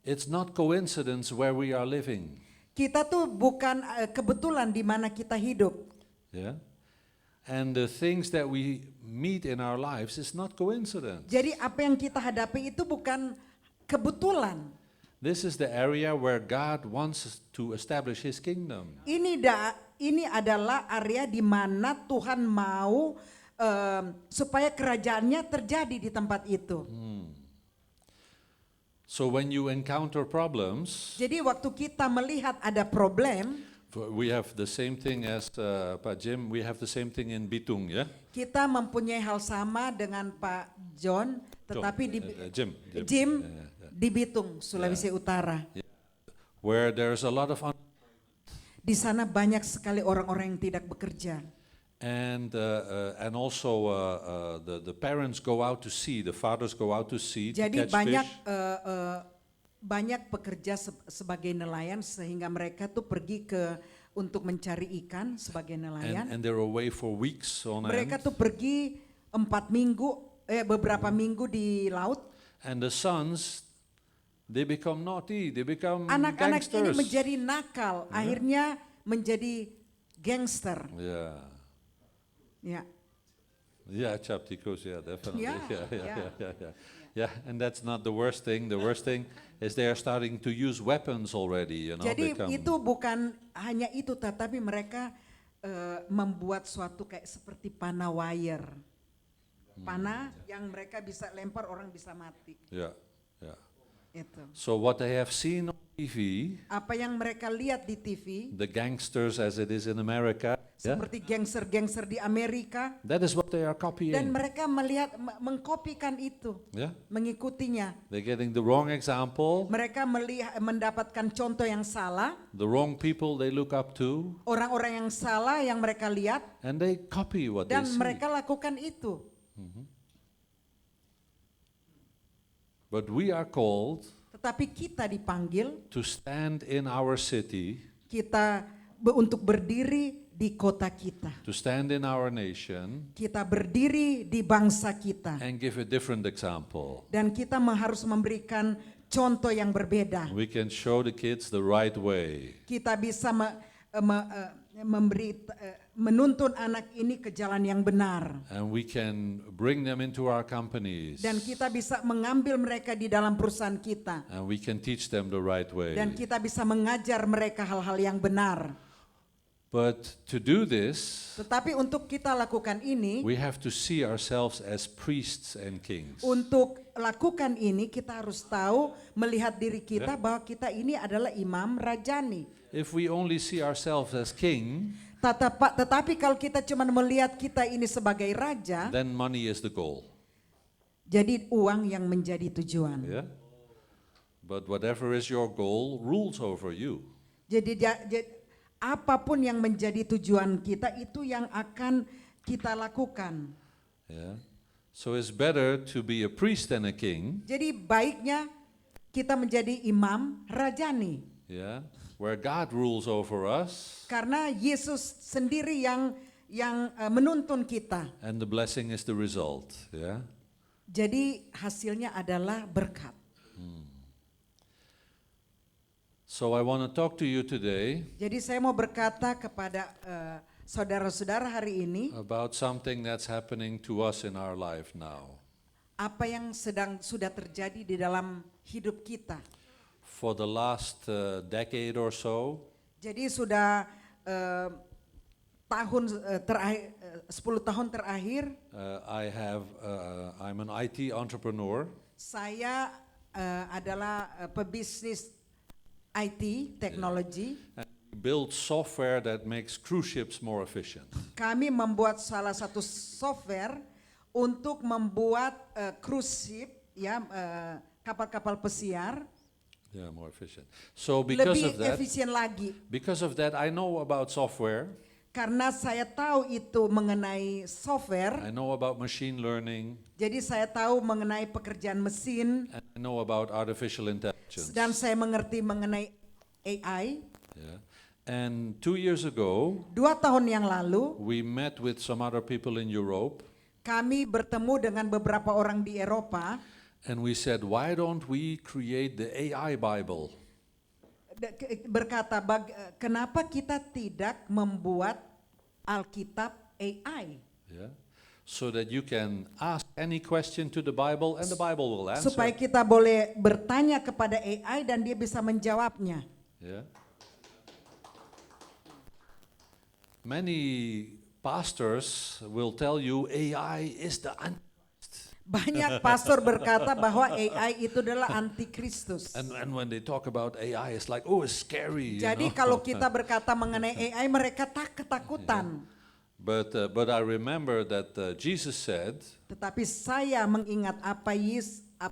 Speaker 1: it's not coincidence where we are living.
Speaker 2: kita tuh bukan kebetulan di mana kita hidup.
Speaker 1: Yeah. And the things that we meet in our lives is not coincidence.
Speaker 2: Jadi apa yang kita hadapi itu bukan kebetulan.
Speaker 1: This is the area where God wants us to establish His kingdom.
Speaker 2: Ini adalah area di mana Tuhan mau supaya kerajaannya terjadi di tempat itu.
Speaker 1: So when you encounter problems,
Speaker 2: Jadi waktu kita melihat ada problem,
Speaker 1: we have the same thing as Pak Jim, we have the same thing in Bitung, ya?
Speaker 2: kita mempunyai hal sama dengan Pak John, tetapi di
Speaker 1: Jim.
Speaker 2: Jim di Bitung, Sulawesi Utara.
Speaker 1: Where there's a lot of
Speaker 2: Di sana banyak sekali orang-orang yang tidak bekerja.
Speaker 1: and also the parents go out to sea, the fathers go out to sea to
Speaker 2: Jadi
Speaker 1: catch
Speaker 2: banyak
Speaker 1: fish.
Speaker 2: banyak pekerja sebagai nelayan sehingga mereka tuh pergi untuk mencari ikan sebagai nelayan.
Speaker 1: And they're away for weeks on
Speaker 2: Mereka
Speaker 1: end.
Speaker 2: tuh pergi beberapa minggu di laut.
Speaker 1: And the sons, they become naughty, they become
Speaker 2: Anak-anak ini
Speaker 1: gangsters.
Speaker 2: menjadi nakal, akhirnya menjadi gangster.
Speaker 1: Yeah.
Speaker 2: Ya.
Speaker 1: Yeah, chap tikus, yeah, definitely.
Speaker 2: Yeah.
Speaker 1: Yeah, and that's not the worst thing. The worst thing is they are starting to use weapons already, you know.
Speaker 2: Jadi
Speaker 1: become-
Speaker 2: itu bukan hanya itu, tetapi mereka membuat suatu kayak seperti panah wire. Panah yang mereka bisa lempar, orang bisa mati.
Speaker 1: Yeah, yeah.
Speaker 2: Itu.
Speaker 1: So what they have seen on TV,
Speaker 2: Apa yang mereka lihat di TV,
Speaker 1: the gangsters as it is in America, yeah,
Speaker 2: seperti gangster-gangster di Amerika,
Speaker 1: that is what they are
Speaker 2: dan
Speaker 1: copying.
Speaker 2: mereka mengkopikan itu,
Speaker 1: Yeah,
Speaker 2: mengikutinya.
Speaker 1: they're getting the wrong example,
Speaker 2: Mereka mendapatkan contoh yang salah,
Speaker 1: the wrong people they look up to,
Speaker 2: orang-orang yang salah yang mereka lihat,
Speaker 1: and they copy what they
Speaker 2: dan
Speaker 1: see.
Speaker 2: mereka lakukan itu.
Speaker 1: But we are called
Speaker 2: Tetapi kita dipanggil,
Speaker 1: to stand in our city,
Speaker 2: kita untuk berdiri di kota kita.
Speaker 1: to stand in our nation,
Speaker 2: Kita berdiri di bangsa kita.
Speaker 1: and give a different example.
Speaker 2: Dan kita harus memberikan contoh yang berbeda.
Speaker 1: We can show the kids the right way.
Speaker 2: Kita bisa menuntun anak ini ke jalan yang benar.
Speaker 1: And we can bring them into our companies.
Speaker 2: Dan kita bisa mengambil mereka di dalam perusahaan kita.
Speaker 1: And we can teach them the right way.
Speaker 2: Dan kita bisa mengajar mereka hal-hal yang benar.
Speaker 1: But to do this,
Speaker 2: Tetapi untuk kita lakukan ini,
Speaker 1: we have to see ourselves as priests and kings.
Speaker 2: untuk lakukan ini kita harus tahu, melihat diri kita bahwa kita ini adalah imam rajani.
Speaker 1: If we only see ourselves as king,
Speaker 2: Tetapi kalau kita cuma melihat kita ini sebagai raja,
Speaker 1: then money is the goal.
Speaker 2: jadi uang yang menjadi tujuan.
Speaker 1: Yeah? But whatever is your goal rules over you.
Speaker 2: Jadi apapun yang menjadi tujuan kita itu yang akan kita lakukan.
Speaker 1: Yeah? So it's better to be a priest than a king.
Speaker 2: Jadi baiknya kita menjadi imam rajani.
Speaker 1: Yeah? Where God rules over us,
Speaker 2: Karena Yesus sendiri yang menuntun kita.
Speaker 1: and the blessing is the result. Yeah?
Speaker 2: Jadi hasilnya adalah berkat.
Speaker 1: So I want to talk to you today
Speaker 2: Jadi saya mau berkata kepada saudara-saudara hari ini,
Speaker 1: about something that's happening to us in our life now.
Speaker 2: apa yang sudah terjadi di dalam hidup kita.
Speaker 1: For the last decade or so,
Speaker 2: Jadi sudah terakhir 10 tahun terakhir
Speaker 1: I'm an IT entrepreneur,
Speaker 2: saya adalah pebisnis IT teknologi.
Speaker 1: and we build software that makes cruise ships more efficient.
Speaker 2: Kami membuat salah satu software untuk membuat cruise ship, ya, kapal-kapal pesiar
Speaker 1: Yeah, more efficient. So because
Speaker 2: lebih
Speaker 1: of that,
Speaker 2: efisien lagi.
Speaker 1: I know about software.
Speaker 2: Karena saya tahu itu mengenai software,
Speaker 1: I know about machine learning,
Speaker 2: jadi saya tahu mengenai pekerjaan mesin
Speaker 1: and I know about artificial intelligence.
Speaker 2: dan saya mengerti mengenai AI.
Speaker 1: Yeah. And 2 years ago,
Speaker 2: 2 tahun yang lalu
Speaker 1: we met with some other people in Europe,
Speaker 2: kami bertemu dengan beberapa orang di Eropa.
Speaker 1: and we said, why don't we create the AI Bible?
Speaker 2: Berkata, kenapa kita tidak membuat Alkitab AI.
Speaker 1: Yeah? So that you can ask any question to the Bible and the Bible will answer.
Speaker 2: Supaya kita boleh bertanya kepada AI dan dia bisa menjawabnya.
Speaker 1: Yeah? Many pastors will tell you AI is the
Speaker 2: Banyak pastor berkata bahwa AI itu adalah antikristus.
Speaker 1: and when they talk about AI, it's like, oh, it's scary.
Speaker 2: Jadi kalau kita berkata mengenai AI, mereka ketakutan.
Speaker 1: But I remember that Jesus said
Speaker 2: Tetapi saya mengingat apa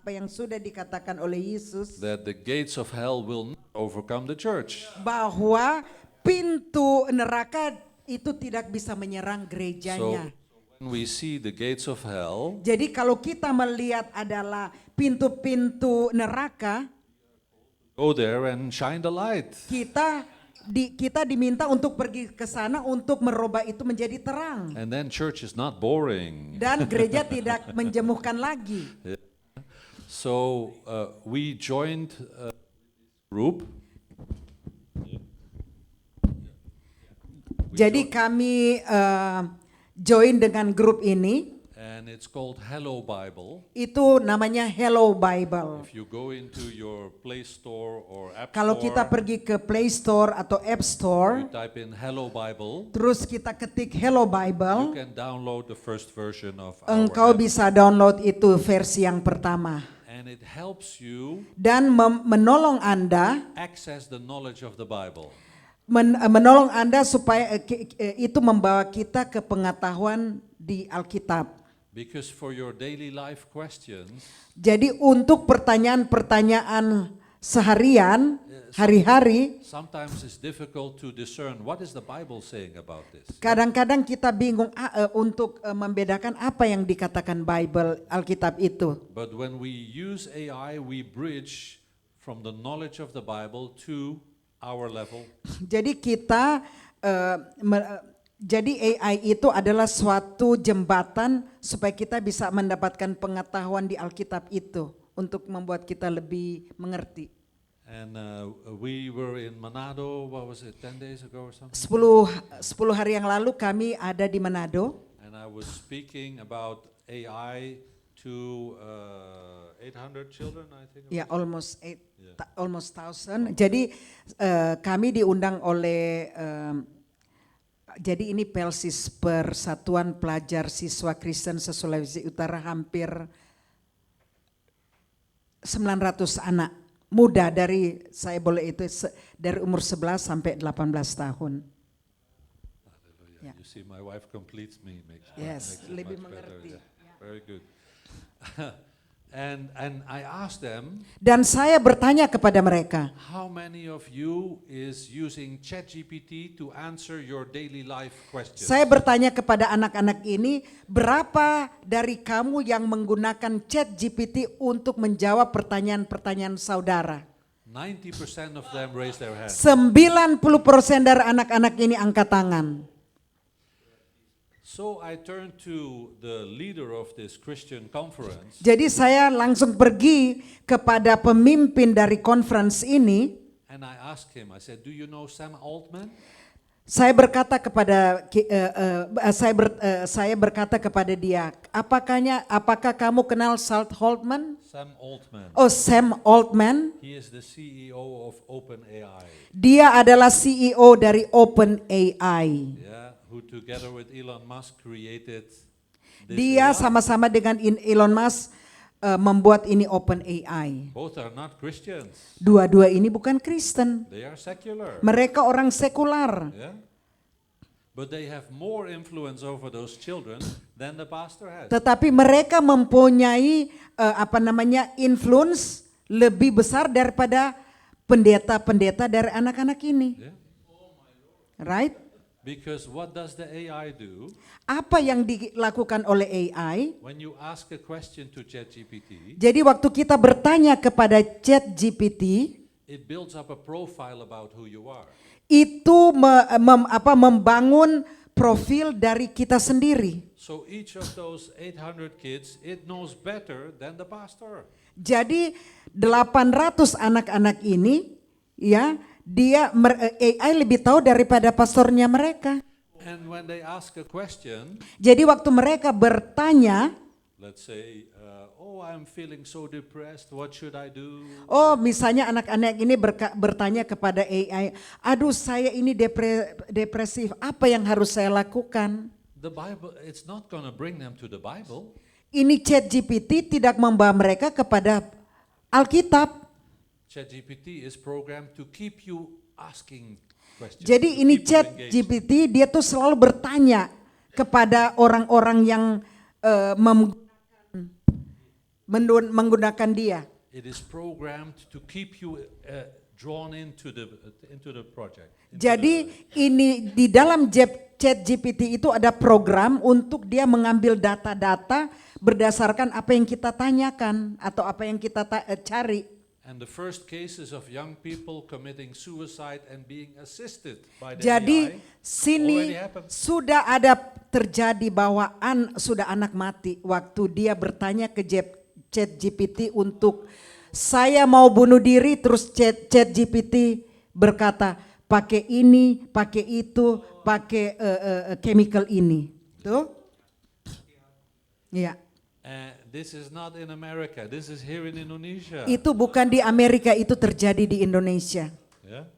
Speaker 2: yang sudah dikatakan oleh Yesus,
Speaker 1: that the gates of hell will not overcome the church.
Speaker 2: bahwa pintu neraka itu tidak bisa menyerang
Speaker 1: So
Speaker 2: gerejanya.
Speaker 1: when we see the gates of hell,
Speaker 2: Jadi kalau kita melihat adalah pintu-pintu neraka,
Speaker 1: go there and shine the light.
Speaker 2: kita diminta untuk pergi ke sana untuk merubah itu menjadi terang.
Speaker 1: And then church is not boring.
Speaker 2: Dan gereja tidak menjemuhkan lagi.
Speaker 1: So we joined a group.
Speaker 2: Jadi kami join dengan grup ini.
Speaker 1: And it's called Hello Bible.
Speaker 2: Itu namanya Hello Bible.
Speaker 1: If you go into your Play Store or App
Speaker 2: Kalau kita
Speaker 1: Store,
Speaker 2: pergi ke Play Store atau App
Speaker 1: you
Speaker 2: Store,
Speaker 1: type in Hello Bible,
Speaker 2: terus kita ketik Hello
Speaker 1: you
Speaker 2: Bible,
Speaker 1: can download the first version of our
Speaker 2: engkau
Speaker 1: app.
Speaker 2: bisa download itu versi yang pertama.
Speaker 1: And it helps you
Speaker 2: Dan menolong Anda,
Speaker 1: access the knowledge of the Bible.
Speaker 2: menolong Anda supaya itu membawa kita ke pengetahuan di Alkitab.
Speaker 1: Because for your daily life questions,
Speaker 2: Jadi untuk pertanyaan-pertanyaan seharian, hari-hari,
Speaker 1: sometimes it's difficult to discern what is the Bible saying about this.
Speaker 2: kadang-kadang kita bingung untuk membedakan apa yang dikatakan Bible, Alkitab itu.
Speaker 1: But when we use AI, we bridge from the knowledge of the Bible to our level.
Speaker 2: Jadi jadi AI itu adalah suatu jembatan supaya kita bisa mendapatkan pengetahuan di Alkitab itu untuk membuat kita lebih mengerti.
Speaker 1: And we were in Manado, what was it, 10 days ago or something?
Speaker 2: 10 hari yang lalu kami ada di Manado.
Speaker 1: And I was speaking about AI to 800 children, I think.
Speaker 2: Ya, almost 1,000. Jadi kami diundang oleh jadi ini Pelsis, Persatuan Pelajar Siswa Kristen se-Sulawesi Utara, hampir 900 anak muda dari dari umur 11 sampai 18 tahun.
Speaker 1: Hallelujah.
Speaker 2: Yeah.
Speaker 1: You see, my wife completes me, makes
Speaker 2: Yes,
Speaker 1: it
Speaker 2: lebih
Speaker 1: much better,
Speaker 2: mengerti.
Speaker 1: yeah. Very good. And I asked them,
Speaker 2: Dan saya bertanya kepada mereka,
Speaker 1: how many of you is using ChatGPT to answer your daily life questions?
Speaker 2: saya bertanya kepada anak-anak ini, berapa dari kamu yang menggunakan ChatGPT untuk menjawab pertanyaan-pertanyaan saudara?
Speaker 1: 90% of them raised their hands.
Speaker 2: 90% dari anak-anak ini angkat tangan.
Speaker 1: So I turned to the leader of this Christian conference
Speaker 2: Jadi saya langsung pergi kepada pemimpin dari conference ini.
Speaker 1: and I asked him, I said, do you know Sam Altman?
Speaker 2: Saya berkata kepada saya berkata kepada dia, apakah kamu kenal Salt Holtman?
Speaker 1: Sam Altman.
Speaker 2: Oh, Sam Altman.
Speaker 1: He is the CEO of OpenAI.
Speaker 2: Dia adalah CEO dari OpenAI.
Speaker 1: Yeah, who together with Elon Musk created this
Speaker 2: Dia
Speaker 1: AI.
Speaker 2: sama-sama dengan Elon Musk membuat ini OpenAI.
Speaker 1: Both are not Christians.
Speaker 2: Dua-dua ini bukan Kristen.
Speaker 1: They are secular.
Speaker 2: Mereka orang sekular.
Speaker 1: Yeah. But they have more influence over those children than the pastor has.
Speaker 2: Tetapi mereka mempunyai influence lebih besar daripada pendeta-pendeta dari anak-anak ini.
Speaker 1: Yeah.
Speaker 2: Right?
Speaker 1: Because what does the AI do?
Speaker 2: Apa yang dilakukan oleh AI?
Speaker 1: When you ask a question to ChatGPT,
Speaker 2: Jadi waktu kita bertanya kepada ChatGPT,
Speaker 1: it builds up a profile about who you are.
Speaker 2: itu membangun profil dari kita sendiri.
Speaker 1: So each of those 800 kids, it knows better than the pastor.
Speaker 2: Jadi 800 anak-anak ini, ya, AI lebih tahu daripada pastornya mereka.
Speaker 1: And when they ask a question,
Speaker 2: Jadi waktu mereka bertanya,
Speaker 1: let's say, oh, I'm feeling so depressed, what should I do?
Speaker 2: oh misalnya anak-anak ini bertanya kepada AI, aduh saya ini depresif, apa yang harus saya lakukan?
Speaker 1: The Bible, it's not going to bring them to the Bible.
Speaker 2: Ini ChatGPT tidak membawa mereka kepada Alkitab.
Speaker 1: ChatGPT is programmed to keep you asking questions.
Speaker 2: Jadi
Speaker 1: to
Speaker 2: ini
Speaker 1: keep you engaged.
Speaker 2: ChatGPT dia tuh selalu bertanya kepada orang-orang yang menggunakan dia.
Speaker 1: It is programmed to keep you drawn into the project.
Speaker 2: Jadi ini di dalam ChatGPT itu ada program untuk dia mengambil data-data berdasarkan apa yang kita tanyakan atau apa yang kita cari.
Speaker 1: And the first cases of young people committing suicide and being assisted by the
Speaker 2: Jadi
Speaker 1: AI
Speaker 2: sini
Speaker 1: already happened.
Speaker 2: sudah ada terjadi bahwa sudah anak mati waktu dia bertanya ke ChatGPT untuk saya mau bunuh diri, terus ChatGPT berkata pakai ini, pakai itu, pakai chemical ini. Tuh. Ya.
Speaker 1: This is not in America. This is here in Indonesia.
Speaker 2: Itu bukan di Amerika, itu terjadi di Indonesia.
Speaker 1: Yeah.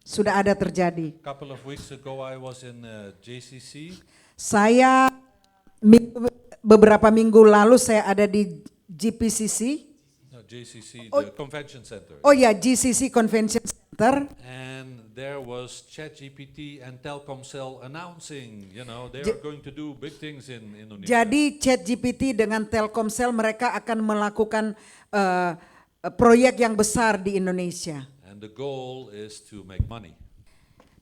Speaker 2: Sudah ada terjadi.
Speaker 1: Couple of weeks ago, I was in JCC.
Speaker 2: Saya beberapa minggu lalu saya ada di GPCC.
Speaker 1: No, JCC,
Speaker 2: Oh.
Speaker 1: the convention center.
Speaker 2: Oh ya, GCC Convention Center.
Speaker 1: And there was ChatGPT and Telkomsel announcing, they are going to do big things in Indonesia.
Speaker 2: Jadi ChatGPT dengan Telkomsel mereka akan melakukan proyek yang besar di Indonesia.
Speaker 1: And the goal is to make money.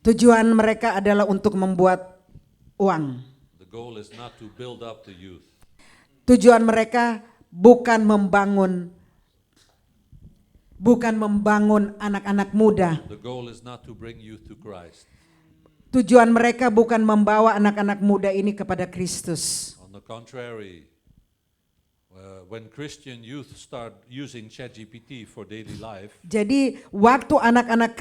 Speaker 2: Tujuan mereka adalah untuk membuat uang.
Speaker 1: The goal is not to build up the youth.
Speaker 2: Tujuan mereka bukan membangun anak-anak muda.
Speaker 1: The goal is not to bring youth to Christ.
Speaker 2: Tujuan mereka bukan membawa anak-anak muda ini kepada Kristus.
Speaker 1: On the contrary, when Christian youth start using ChatGPT for daily life,
Speaker 2: Jadi waktu anak-anak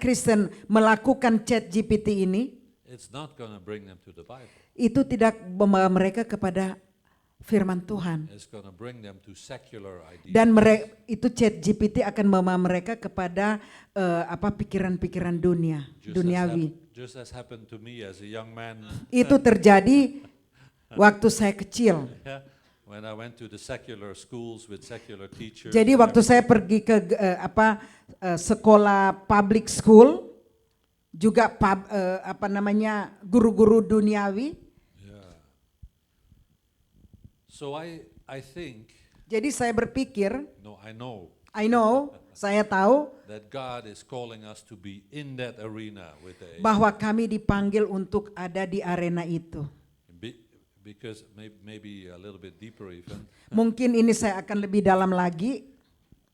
Speaker 2: Kristen melakukan ChatGPT ini,
Speaker 1: it's not going to bring them to the Bible.
Speaker 2: itu tidak membawa mereka kepada firman Tuhan.
Speaker 1: It's going to bring them to secular ideas.
Speaker 2: Dan itu ChatGPT akan membawa mereka kepada pikiran-pikiran duniawi.
Speaker 1: Just as happened to me as a young man.
Speaker 2: Itu terjadi waktu saya kecil.
Speaker 1: Yeah, when I went to the secular schools with secular teachers.
Speaker 2: Jadi waktu saya pergi ke sekolah public school, juga guru-guru duniawi.
Speaker 1: So I think,
Speaker 2: Jadi saya berpikir,
Speaker 1: I know
Speaker 2: saya tahu
Speaker 1: that God is calling us to be in that arena with the AI.
Speaker 2: bahwa kami dipanggil untuk ada di arena itu.
Speaker 1: Because maybe a little bit deeper even.
Speaker 2: Mungkin ini saya akan lebih dalam lagi.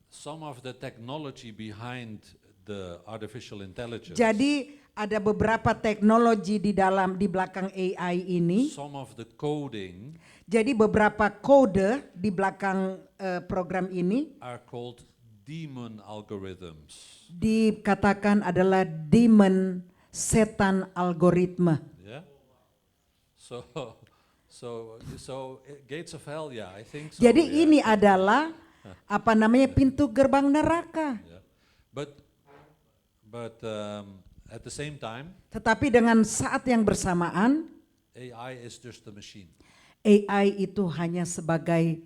Speaker 1: Some of the technology behind the artificial intelligence.
Speaker 2: Jadi ada beberapa teknologi di belakang AI ini.
Speaker 1: Some of the coding
Speaker 2: Jadi beberapa kode di belakang program ini
Speaker 1: are called demon algorithms.
Speaker 2: dikatakan adalah setan algoritma.
Speaker 1: Yeah. So gates of hell, yeah, I think so.
Speaker 2: Jadi
Speaker 1: yeah.
Speaker 2: ini adalah pintu gerbang neraka.
Speaker 1: Yeah. But at the same time,
Speaker 2: Tetapi dengan saat yang bersamaan,
Speaker 1: AI is just a machine.
Speaker 2: AI itu hanya sebagai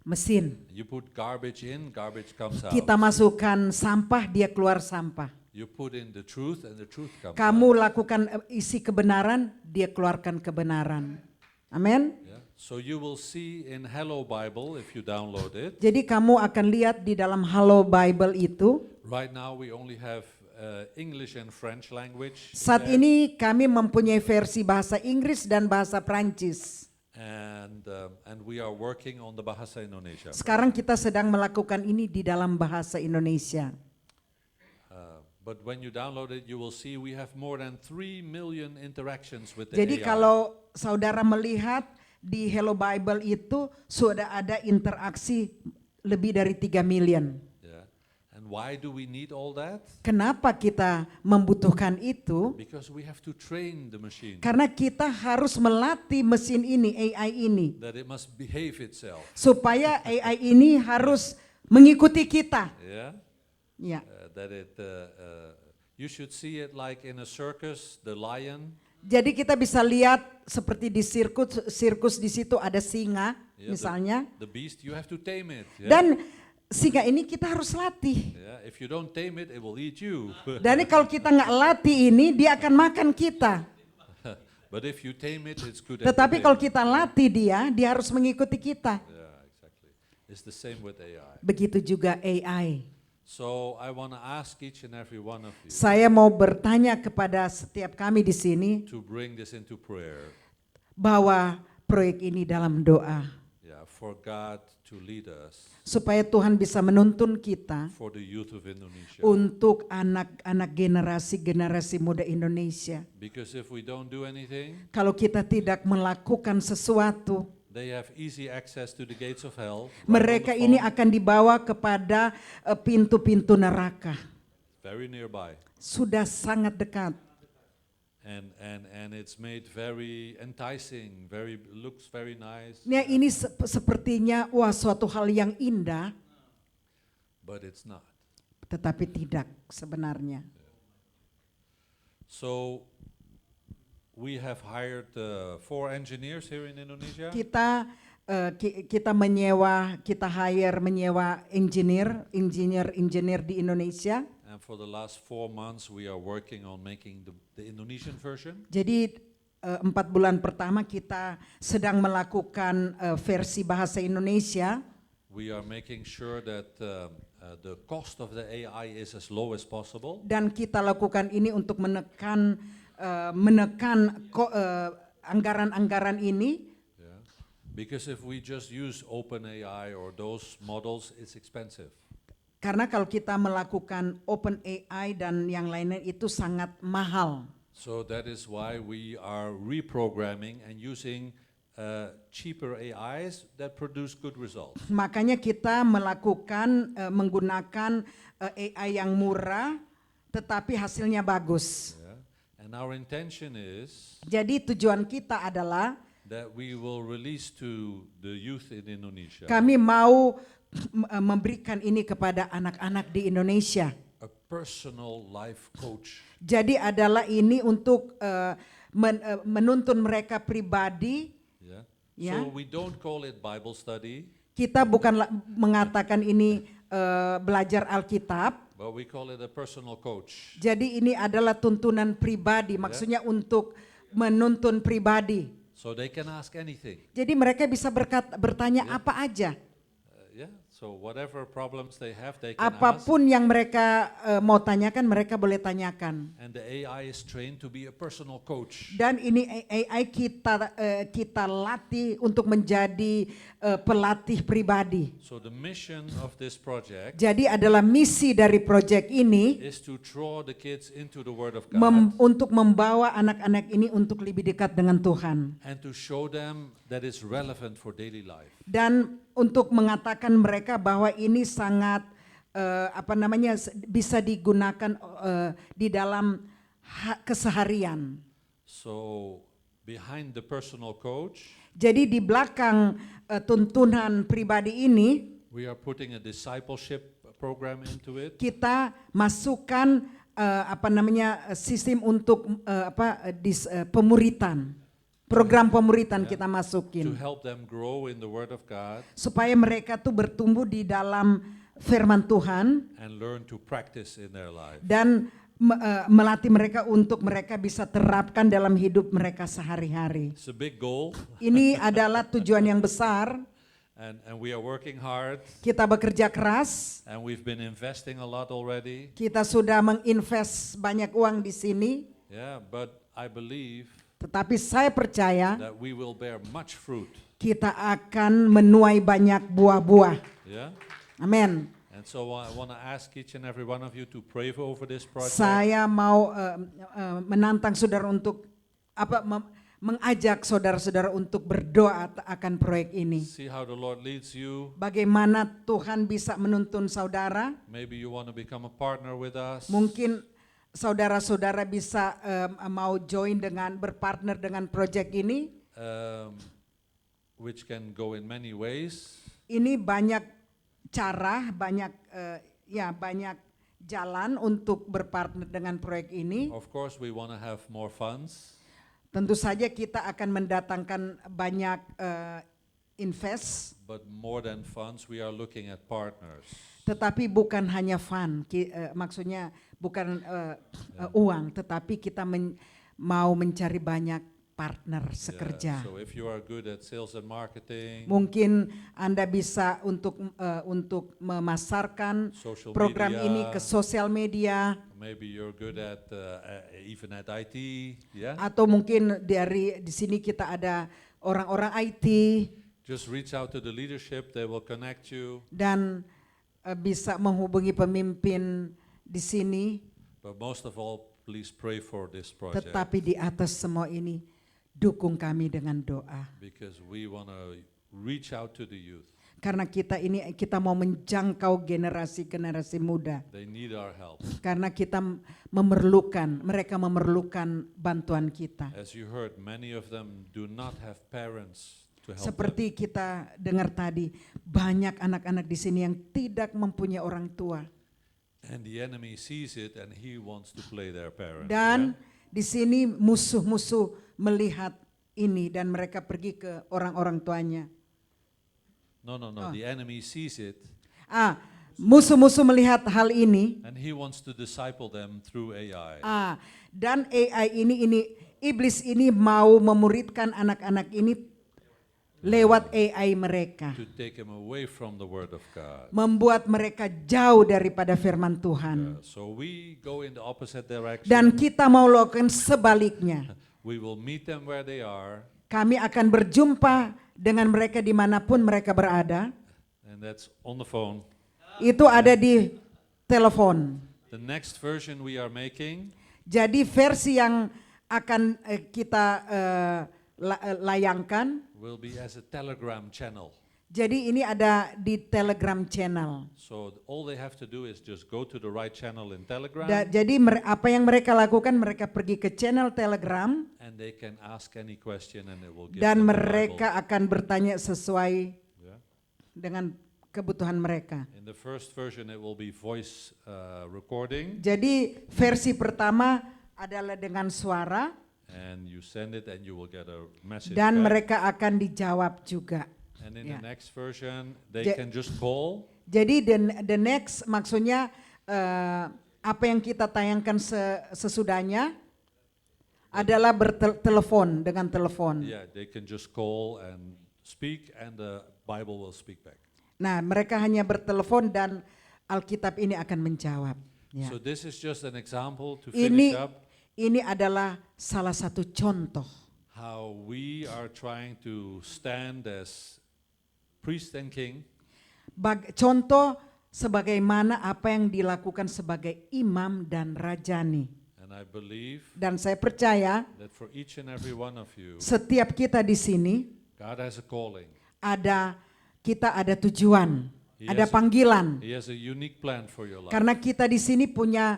Speaker 2: mesin.
Speaker 1: You put garbage in, garbage comes out.
Speaker 2: Kita masukkan sampah, dia keluar sampah.
Speaker 1: You put in the truth and the truth comes out.
Speaker 2: Kamu lakukan isi kebenaran, dia keluarkan kebenaran. Amin.
Speaker 1: Yeah. So you will see in Hello Bible if you download it.
Speaker 2: Jadi kamu akan lihat di dalam Hello Bible itu,
Speaker 1: Right now we only have English and French language. in
Speaker 2: saat
Speaker 1: there.
Speaker 2: ini kami mempunyai versi bahasa Inggris dan bahasa Prancis.
Speaker 1: And we are working on the Bahasa Indonesia.
Speaker 2: Sekarang kita sedang melakukan ini di dalam bahasa Indonesia.
Speaker 1: But when you download it, you will see we have more than 3 million interactions with the
Speaker 2: Jadi
Speaker 1: AI.
Speaker 2: kalau saudara melihat di Hello Bible itu sudah ada interaksi lebih dari 3 million.
Speaker 1: Yeah. And And why do we need all that?
Speaker 2: Kenapa kita membutuhkan itu?
Speaker 1: Because we have to train the machine
Speaker 2: Karena kita harus melatih mesin ini, AI ini,
Speaker 1: that it must behave itself.
Speaker 2: supaya AI ini harus mengikuti kita.
Speaker 1: Yeah,
Speaker 2: Ya.
Speaker 1: that it. You should see it like in a circus, the lion.
Speaker 2: Jadi kita bisa lihat seperti di sirkus di situ ada singa
Speaker 1: Yeah,
Speaker 2: misalnya,
Speaker 1: the beast. You have to tame it. Yeah?
Speaker 2: dan singa ini kita harus latih.
Speaker 1: Yeah, if you don't tame it, it will eat you.
Speaker 2: Dan kalau kita nggak latih ini, dia akan makan kita.
Speaker 1: But if you tame it, it's good.
Speaker 2: Tetapi kalau kita latih dia harus mengikuti kita.
Speaker 1: Yeah, exactly. It's the same with AI.
Speaker 2: Begitu juga AI.
Speaker 1: So I want to ask each and every one of you
Speaker 2: Saya mau bertanya kepada setiap kami di sini
Speaker 1: to bring this into prayer.
Speaker 2: bahwa proyek ini dalam doa
Speaker 1: Yeah, for God to lead us,
Speaker 2: supaya Tuhan bisa menuntun kita
Speaker 1: for the youth of Indonesia.
Speaker 2: untuk anak-anak generasi muda Indonesia.
Speaker 1: Because if we don't do anything,
Speaker 2: Kalau kita tidak melakukan sesuatu,
Speaker 1: they have easy access to the gates of hell. right on
Speaker 2: mereka
Speaker 1: the
Speaker 2: ini
Speaker 1: phone,
Speaker 2: akan dibawa kepada pintu-pintu neraka.
Speaker 1: very nearby.
Speaker 2: Sudah sangat dekat.
Speaker 1: And it's made very enticing, looks very nice,
Speaker 2: Nah, ini sepertinya suatu hal yang indah,
Speaker 1: but it's not.
Speaker 2: tetapi tidak sebenarnya.
Speaker 1: So we have hired 4 engineers here in Indonesia.
Speaker 2: Kita menyewa engineer di Indonesia.
Speaker 1: And for the last 4 months, we are working on making the Indonesian version.
Speaker 2: Jadi 4 bulan pertama kita sedang melakukan versi bahasa Indonesia.
Speaker 1: We are making sure that the cost of the AI is as low as possible.
Speaker 2: Dan kita lakukan ini untuk menekan anggaran-anggaran ini.
Speaker 1: Yeah. Because if we just use OpenAI or those models, it's expensive.
Speaker 2: Karena kalau kita melakukan OpenAI dan yang lainnya itu sangat mahal.
Speaker 1: So that is why we are reprogramming and using cheaper AIs that produce good results.
Speaker 2: Makanya kita menggunakan AI yang murah tetapi hasilnya bagus.
Speaker 1: Yeah. And our intention is
Speaker 2: Jadi tujuan kita adalah
Speaker 1: that we will release to the youth in Indonesia
Speaker 2: kami mau memberikan ini kepada anak-anak di Indonesia.
Speaker 1: a personal life coach.
Speaker 2: Jadi adalah ini untuk menuntun mereka pribadi.
Speaker 1: Yeah.
Speaker 2: Yeah.
Speaker 1: So we don't call it Bible study,
Speaker 2: Kita bukan mengatakan ini belajar Alkitab.
Speaker 1: but we call it a personal coach.
Speaker 2: Jadi ini adalah tuntunan pribadi, maksudnya untuk menuntun pribadi.
Speaker 1: So they can ask anything.
Speaker 2: Jadi mereka bisa bertanya apa aja.
Speaker 1: Yeah. So whatever problems they have, they can ask.
Speaker 2: Apapun yang mereka mau tanyakan, mereka boleh tanyakan.
Speaker 1: And the AI is trained to be a personal coach.
Speaker 2: Dan ini AI kita latih untuk menjadi pelatih pribadi.
Speaker 1: So the mission of this project
Speaker 2: Jadi adalah misi dari proyek ini
Speaker 1: is to draw the kids into the Word of God
Speaker 2: untuk membawa anak-anak ini untuk lebih dekat dengan Tuhan.
Speaker 1: and to show them that it's relevant for daily life.
Speaker 2: Dan untuk mengatakan mereka bahwa ini sangat bisa digunakan di dalam keseharian.
Speaker 1: So behind the personal coach,
Speaker 2: Jadi di belakang tuntunan pribadi ini
Speaker 1: we are putting a discipleship program into it.
Speaker 2: kita masukkan sistem untuk pemuritan. Program pemuritan kita
Speaker 1: To
Speaker 2: masukin
Speaker 1: help them grow in the Word of God
Speaker 2: supaya mereka tuh bertumbuh di dalam firman Tuhan
Speaker 1: and learn to practice in their life.
Speaker 2: dan melatih mereka untuk mereka bisa terapkan dalam hidup mereka sehari-hari.
Speaker 1: It's a big goal,
Speaker 2: Ini adalah tujuan yang besar.
Speaker 1: and we are working hard,
Speaker 2: Kita bekerja keras.
Speaker 1: and we've been investing a lot already.
Speaker 2: Kita sudah menginvest banyak uang di sini.
Speaker 1: Yeah, but I believe
Speaker 2: Tetapi saya percaya
Speaker 1: that we will bear much fruit.
Speaker 2: kita akan menuai banyak buah-buah.
Speaker 1: Yeah.
Speaker 2: Amin.
Speaker 1: And so I want to ask each and every one of you to pray over this project.
Speaker 2: Saya mau menantang saudara untuk mengajak saudara-saudara untuk berdoa akan proyek ini.
Speaker 1: See how the Lord leads you.
Speaker 2: Bagaimana Tuhan bisa menuntun saudara?
Speaker 1: Maybe you want to become a partner with us.
Speaker 2: Mungkin saudara-saudara bisa mau join dengan berpartner dengan proyek ini.
Speaker 1: Which can go in many ways.
Speaker 2: Ini banyak cara, banyak banyak jalan untuk berpartner dengan proyek ini.
Speaker 1: Of course, we want to have more funds.
Speaker 2: Tentu saja kita akan mendatangkan banyak invest.
Speaker 1: But more than funds, we are looking at partners.
Speaker 2: Tetapi bukan hanya fun, maksudnya bukan uang, tetapi kita mau mencari banyak partner sekerja.
Speaker 1: So if you are good at sales and marketing,
Speaker 2: Mungkin Anda bisa untuk memasarkan
Speaker 1: social
Speaker 2: program
Speaker 1: media,
Speaker 2: ini ke sosial media,
Speaker 1: maybe you're good at even at IT, yeah.
Speaker 2: atau mungkin di sini kita ada orang-orang IT
Speaker 1: Just reach out to the leadership; they will connect you.
Speaker 2: dan bisa menghubungi pemimpin di sini.
Speaker 1: But most of all, please pray for this project
Speaker 2: Tetapi di atas semua ini, dukung kami dengan doa.
Speaker 1: because we want to reach out to the youth.
Speaker 2: Karena kita mau menjangkau generasi muda.
Speaker 1: They need our help.
Speaker 2: Karena mereka memerlukan bantuan kita.
Speaker 1: As you heard, many of them do not have parents to help them.
Speaker 2: Seperti kita dengar tadi, banyak anak-anak di sini yang tidak mempunyai orang tua.
Speaker 1: And the enemy sees it and he wants to play their parents.
Speaker 2: Dan di sini musuh-musuh melihat ini dan mereka pergi ke orang-orang tuanya.
Speaker 1: No. The enemy sees it
Speaker 2: Musuh-musuh melihat hal ini.
Speaker 1: and he wants to disciple them through AI.
Speaker 2: Dan AI ini iblis ini mau memuridkan anak-anak ini lewat AI mereka.
Speaker 1: To take him away from the word of God.
Speaker 2: Membuat mereka jauh daripada firman Tuhan.
Speaker 1: So we go in the opposite direction.
Speaker 2: Dan kita mau lakukan sebaliknya.
Speaker 1: We will meet them where they are,
Speaker 2: Kami akan berjumpa dengan mereka dimanapun mereka berada.
Speaker 1: and that's on the phone.
Speaker 2: Itu ada di telepon.
Speaker 1: The next version we are making
Speaker 2: Jadi versi yang akan kita layangkan.
Speaker 1: will be as a Telegram channel.
Speaker 2: Jadi ini ada di Telegram channel.
Speaker 1: So all they have to do is just go to the right channel in Telegram,
Speaker 2: Jadi apa yang mereka lakukan, mereka pergi ke channel Telegram
Speaker 1: and they can ask any question and it will give
Speaker 2: dan
Speaker 1: them the
Speaker 2: mereka
Speaker 1: Bible.
Speaker 2: akan bertanya sesuai
Speaker 1: Yeah.
Speaker 2: dengan kebutuhan mereka.
Speaker 1: In the first version it will be voice recording,
Speaker 2: Jadi versi pertama adalah dengan suara
Speaker 1: and you send it and you will get a message
Speaker 2: dan
Speaker 1: back.
Speaker 2: mereka akan dijawab juga.
Speaker 1: And in
Speaker 2: Yeah.
Speaker 1: the next version they
Speaker 2: Ja-
Speaker 1: can just call.
Speaker 2: Jadi the next maksudnya apa yang kita tayangkan sesudahnya adalah bertelepon dengan telepon.
Speaker 1: Yeah, they can just call and speak and the Bible will speak back.
Speaker 2: Nah, mereka hanya bertelepon dan Alkitab ini akan menjawab. Ya.
Speaker 1: So this is just an example to
Speaker 2: Ini
Speaker 1: finish up
Speaker 2: ini adalah salah satu contoh
Speaker 1: how we are trying to stand as priest and king
Speaker 2: contoh sebagaimana apa yang dilakukan sebagai imam dan rajani.
Speaker 1: and I believe
Speaker 2: Dan saya percaya
Speaker 1: that for each and every one of you
Speaker 2: setiap kita di sini
Speaker 1: God has a calling.
Speaker 2: kita ada tujuan,
Speaker 1: He
Speaker 2: ada
Speaker 1: has-
Speaker 2: panggilan.
Speaker 1: He has a unique plan for your life.
Speaker 2: Karena kita di sini punya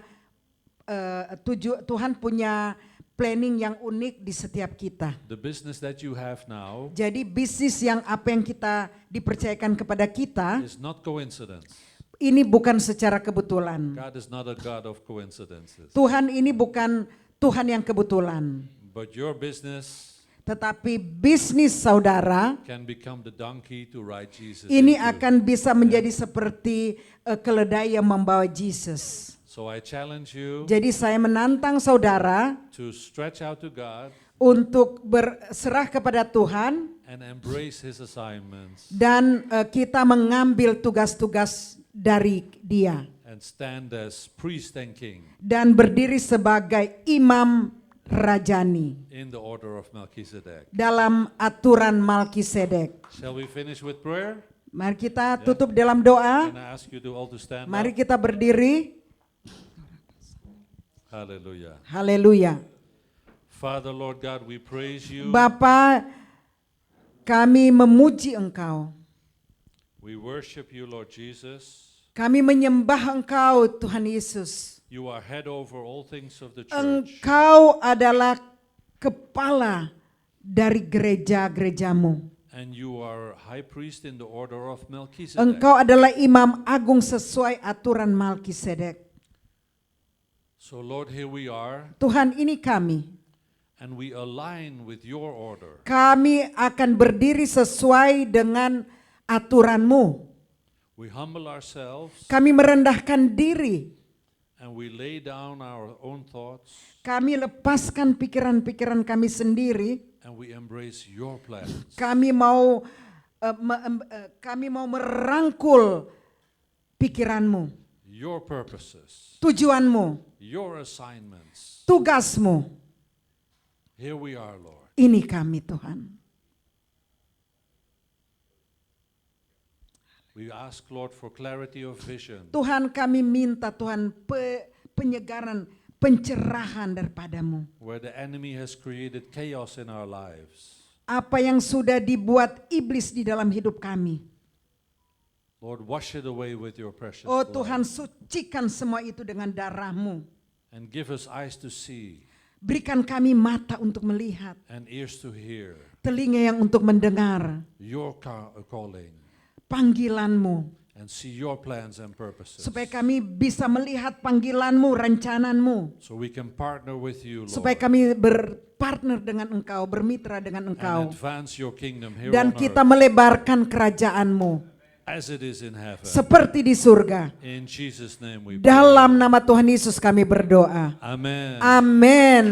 Speaker 2: Tuhan punya planning yang unik di setiap kita.
Speaker 1: The business that you have now
Speaker 2: Jadi bisnis yang apa yang kita dipercayakan kepada kita
Speaker 1: is not coincidence.
Speaker 2: ini bukan secara kebetulan.
Speaker 1: God is not a God of coincidences.
Speaker 2: Tuhan ini bukan Tuhan yang kebetulan,
Speaker 1: But your business
Speaker 2: tetapi bisnis saudara
Speaker 1: can become the donkey to ride Jesus
Speaker 2: ini
Speaker 1: into.
Speaker 2: akan bisa menjadi seperti keledai yang membawa Yesus.
Speaker 1: So I challenge you
Speaker 2: Jadi saya menantang saudara
Speaker 1: to stretch out to God
Speaker 2: untuk berserah kepada Tuhan
Speaker 1: and embrace His assignments
Speaker 2: dan kita mengambil tugas-tugas dari Dia
Speaker 1: and stand as priest and king
Speaker 2: dan berdiri sebagai imam rajani
Speaker 1: in the order of Melchizedek.
Speaker 2: dalam aturan Malkisedek.
Speaker 1: Shall we finish with prayer?
Speaker 2: Mari kita tutup dalam doa.
Speaker 1: Can I ask you to all to stand
Speaker 2: Mari
Speaker 1: up?
Speaker 2: kita berdiri.
Speaker 1: Hallelujah.
Speaker 2: Haleluya.
Speaker 1: Father, Lord God, we praise you.
Speaker 2: Bapa, kami memuji Engkau.
Speaker 1: We worship you, Lord Jesus.
Speaker 2: Kami menyembah Engkau, Tuhan Yesus.
Speaker 1: You are head over all things of the church.
Speaker 2: Engkau adalah kepala dari gereja-gerejamu.
Speaker 1: And you are high priest in the order of Melchizedek.
Speaker 2: Engkau adalah imam agung sesuai aturan Malkisedek.
Speaker 1: So Lord, here we are,
Speaker 2: Tuhan, ini kami.
Speaker 1: and we align with your order.
Speaker 2: Kami akan berdiri sesuai dengan aturan-Mu.
Speaker 1: We humble ourselves
Speaker 2: Kami merendahkan diri.
Speaker 1: and we lay down our own thoughts
Speaker 2: Kami lepaskan pikiran-pikiran kami sendiri.
Speaker 1: and we embrace your plans.
Speaker 2: Kami mau merangkul pikiran-Mu,
Speaker 1: Your purposes,
Speaker 2: tujuan-Mu,
Speaker 1: your assignments.
Speaker 2: tugas-Mu.
Speaker 1: Here we are, Lord.
Speaker 2: Ini kami, Tuhan.
Speaker 1: We ask, Lord, for clarity of vision.
Speaker 2: Tuhan, kami minta Tuhan penyegaran, pencerahan daripada-Mu.
Speaker 1: Where the enemy has created chaos in our lives.
Speaker 2: Apa yang sudah dibuat iblis di dalam hidup kami.
Speaker 1: Lord, wash it away with your precious
Speaker 2: Oh
Speaker 1: blood.
Speaker 2: Tuhan, sucikan semua itu dengan darah-Mu.
Speaker 1: And give us eyes to see
Speaker 2: Berikan kami mata untuk melihat,
Speaker 1: and ears to hear
Speaker 2: telinga yang untuk mendengar
Speaker 1: your calling
Speaker 2: panggilan-Mu.
Speaker 1: and see your plans and purposes.
Speaker 2: Supaya kami bisa melihat panggilan-Mu, rancangan-Mu.
Speaker 1: So we can partner with you, Lord,
Speaker 2: Supaya kami berpartner dengan Engkau, bermitra dengan
Speaker 1: and
Speaker 2: Engkau.
Speaker 1: advance your kingdom here
Speaker 2: Dan
Speaker 1: on
Speaker 2: kita
Speaker 1: earth
Speaker 2: melebarkan kerajaan-Mu.
Speaker 1: as it is in heaven.
Speaker 2: Seperti di surga.
Speaker 1: In Jesus' name we pray.
Speaker 2: Dalam nama Tuhan Yesus kami berdoa.
Speaker 1: Amen.
Speaker 2: Amin.